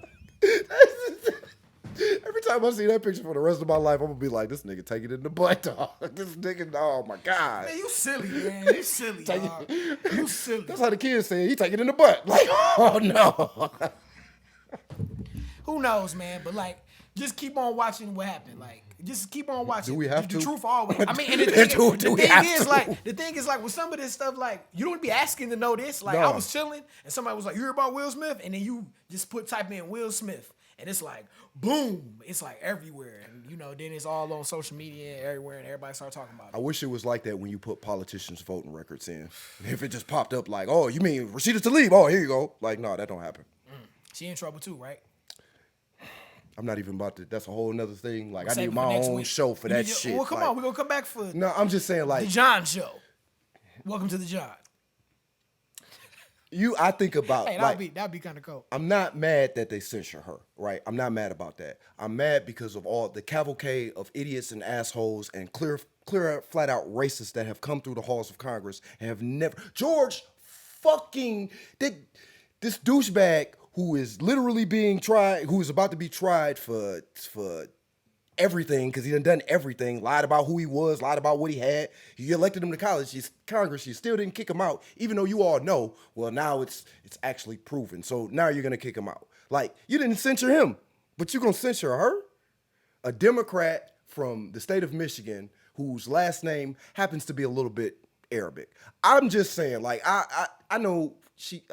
Every time I see that picture for the rest of my life, I'm gonna be like, this nigga take it in the butt, dog. This nigga, oh my God. Man, you silly, man. You silly, dog. You silly. That's how the kids say it. He take it in the butt. Like, oh no. Who knows, man? But like, just keep on watching what happened. Like, just keep on watching. Do we have the to? truth always. I mean, and the thing is, like, with some of this stuff, like, you don't be asking to know this. Like, I was chilling, and somebody was like, "You heard about Will Smith?" And then you just type in Will Smith, and it's like, boom! It's like everywhere, and you know, then it's all on social media and everywhere, and everybody start talking about it. I wish it was like that when you put politicians' voting records in. If it just popped up like, "Oh, you mean Rashida Tlaib? Oh, here you go." Like, no, that don't happen. She in trouble too, right? I'm not even about to. That's a whole nother thing. Like, I need my own show for that shit. Well, come on, we're gonna come back for. No, I'm just saying, like, the John Show. Welcome to the John. I think about. Hey, that'd be kind of cool. I'm not mad that they censure her, right? I'm not mad about that. I'm mad because of all the cavalcade of idiots and assholes and clear, flat out racists that have come through the halls of Congress and have never. George fucking this douchebag who is literally being tried, who is about to be tried for everything, because he done everything, lied about who he was, lied about what he had. You elected him to Congress, you still didn't kick him out, even though you all know, well, now it's actually proven. So now you're going to kick him out. Like, you didn't censure him, but you're going to censure her? A Democrat from the state of Michigan whose last name happens to be a little bit Arabic. I'm just saying, like, I know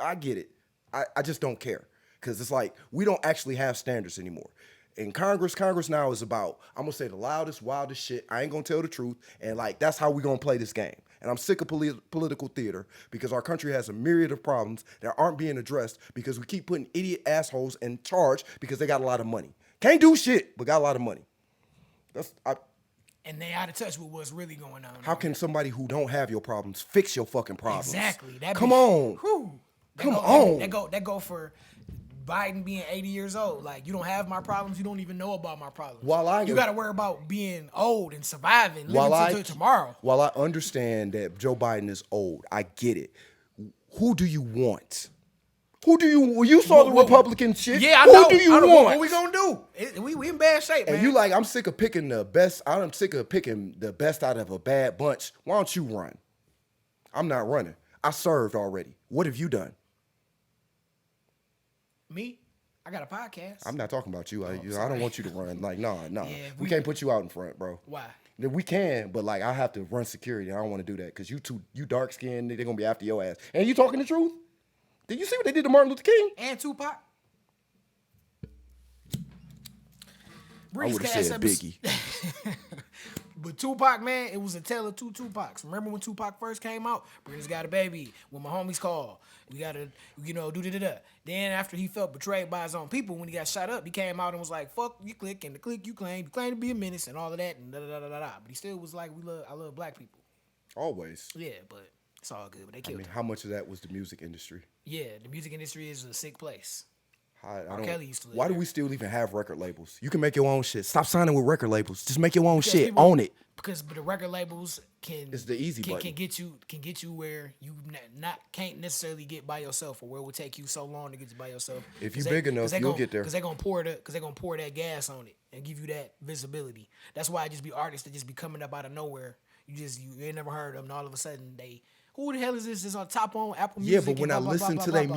I get it. I just don't care. Because it's like, we don't actually have standards anymore. In Congress now is about, I'm going to say the loudest, wildest shit. I ain't going to tell the truth. And like, that's how we're going to play this game. And I'm sick of political theater because our country has a myriad of problems that aren't being addressed because we keep putting idiot assholes in charge because they got a lot of money. Can't do shit, but got a lot of money. And they out of touch with what's really going on. How can somebody who don't have your problems fix your fucking problems? Exactly. Come on. That go for Biden being 80 years old. Like, you don't have my problems. You don't even know about my problems. You got to worry about being old and surviving, living till tomorrow. While I understand that Joe Biden is old, I get it. Who do you want? You saw the Republican shit. Yeah, I know. Who do you want? What we gonna do? We in bad shape, man. And you like, I'm sick of picking the best. I'm sick of picking the best out of a bad bunch. Why don't you run? I'm not running. I served already. What have you done? Me? I got a podcast. I'm not talking about you. I don't want you to run. Like, no. Yeah, we can't put you out in front, bro. Why? We can, but like, I have to run security. I don't want to do that because you dark skinned. They're gonna be after your ass. And you talking the truth? Did you see what they did to Martin Luther King and Tupac? I would have said Biggie. But Tupac, man, it was a tale of two Tupacs. Remember when Tupac first came out? Britta's got a baby. When my homies called, we gotta, do. Then after he felt betrayed by his own people, when he got shot up, he came out and was like, "Fuck you, click and the click you claim to be a menace and all of that and da da da da da." But he still was like, I love black people. Always. Yeah, but It's all good, but they killed him. How much of that was the music industry? Yeah, the music industry is a sick place. R. Kelly used to live why do there. we still even have record labels? You can make your own shit. Stop signing with record labels. Just make your own shit. Own it. Because the record labels it's the easy button. Can get you where you can't necessarily get by yourself, or where it will take you so long to get by yourself. If you're big enough, you'll get there. Because they're gonna pour that gas on it and give you that visibility. That's why it just be artists that just be coming up out of nowhere. You ain't never heard of them, and all of a sudden who the hell is this? Is on top on Apple Music? Yeah, but when I listen to their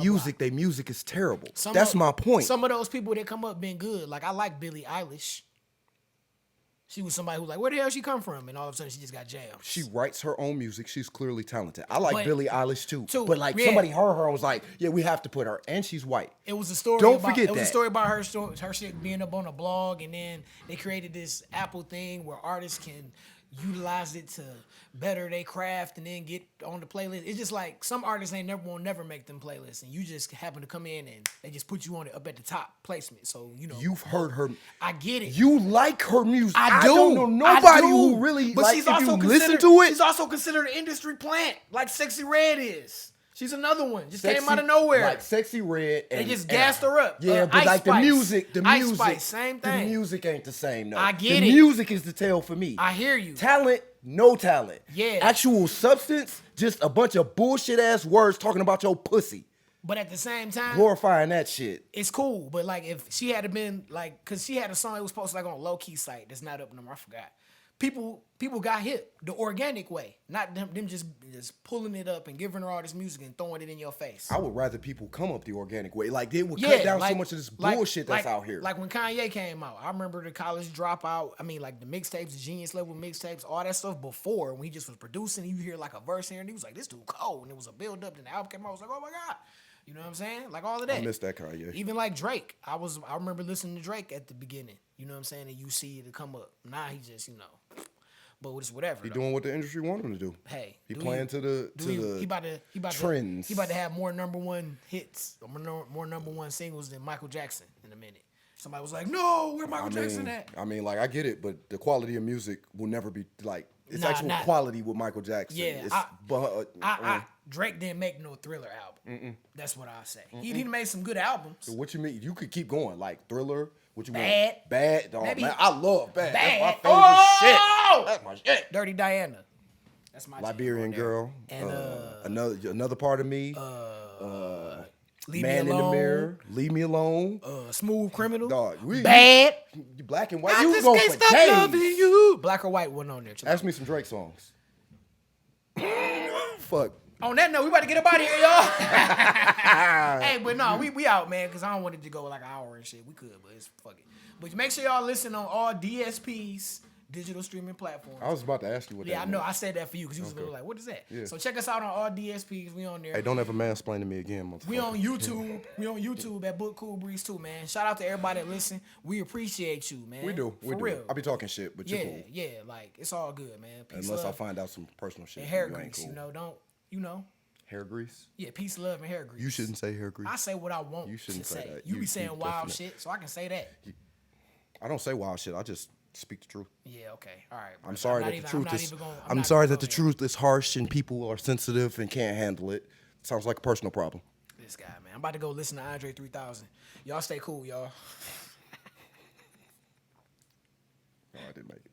music is terrible. That's my point. Some of those people that come up been good. Like I like Billie Eilish. She was somebody who's like, where the hell she come from? And all of a sudden she just got jammed. She writes her own music. She's clearly talented. I like Billie Eilish too. But somebody heard her and was like, yeah, we have to put her. And she's white. It was a story. Don't forget that. It was a story about her shit being up on a blog, and then they created this Apple thing where artists can utilize it to better their craft and then get on the playlist. It's just like some artists will never make them playlists, and you just happen to come in and they just put you on it up at the top placement. So you've heard her. I get it. You like her music. I do. don't know nobody who really. But she's also listen to it. She's also considered an industry plant, like Sexy Red is. She's another one. Just came out of nowhere. Like Sexy Red. They just gassed her up. Yeah, but like the music. Ice Spice, same thing. The music ain't the same, though. I get it. The music is the tell for me. I hear you. Talent, no talent. Yeah. Actual substance, just a bunch of bullshit ass words talking about your pussy. But at the same time, glorifying that shit. It's cool. But like if she had been like, cause she had a song, it was posted like on a low key site that's not up no more. I forgot. People got hit the organic way, not them just pulling it up and giving her all this music and throwing it in your face. I would rather people come up the organic way. Like they would cut down so much of this bullshit that's out here. Like when Kanye came out, I remember the College Dropout. I mean, like the mixtapes, the Genius level mixtapes, all that stuff before when he just was producing. You hear like a verse here and he was like, "This dude cold," and it was a build up. Then the album came out, I was like, "Oh my god." You know what I'm saying? Like all of that. I missed that Kanye. Even like Drake. I remember listening to Drake at the beginning. You know what I'm saying? And you see it come up. Now he just, but it's whatever. He doing what the industry want him to do. Hey, he playing to the trends. He about to have more number one hits, or more number one singles than Michael Jackson in a minute. Somebody was like, "No, where Michael Jackson at?" I mean, like I get it, but the quality of music will never be like it's actual quality with Michael Jackson. Yeah, Drake didn't make no Thriller album. That's what I say. He made some good albums. So what you mean? You could keep going like Thriller. What you Bad. want? Bad. Oh, man, I love Bad. Bad. That's my favorite shit. That's my shit. Dirty Diana. That's my Liberian Girl. And another part of me. Leave Man Me in Alone. the Mirror. Leave Me Alone. Smooth Criminal. Dog, Bad. You black and white. I You just go can't for stop days. loving you. Black or white wasn't on there. Ask me some Drake songs. Fuck. On that note, we about to get up out of here, y'all. Hey, but no, we out, man, because I don't want it to go like an hour and shit. We could, but it's fuck it. But make sure y'all listen on all DSPs, digital streaming platforms. I was about to ask you what that I know. I said that for you because you was like, what is that? Yeah. So check us out on all DSPs. We on there. Hey, don't ever mansplain to me again, motherfucker. We on YouTube. We on YouTube at Book Cool Breeze too, man. Shout out to everybody that listen. We appreciate you, man. We do. For real. I be talking shit, but you're cool. Yeah, like it's all good, man. Peace, Unless love. I find out some personal shit. And hair grease, cool. Hair grease? Yeah, peace, love, and hair grease. You shouldn't say hair grease. I say what I want you shouldn't to say. That. You be saying wild shit, so I can say that. I don't say wild shit. I just speak the truth. Yeah, okay. All right. I'm sorry that the truth is truth is harsh and people are sensitive and can't handle it. Sounds like a personal problem. This guy, man. I'm about to go listen to Andre 3000. Y'all stay cool, y'all. Oh, I didn't make it.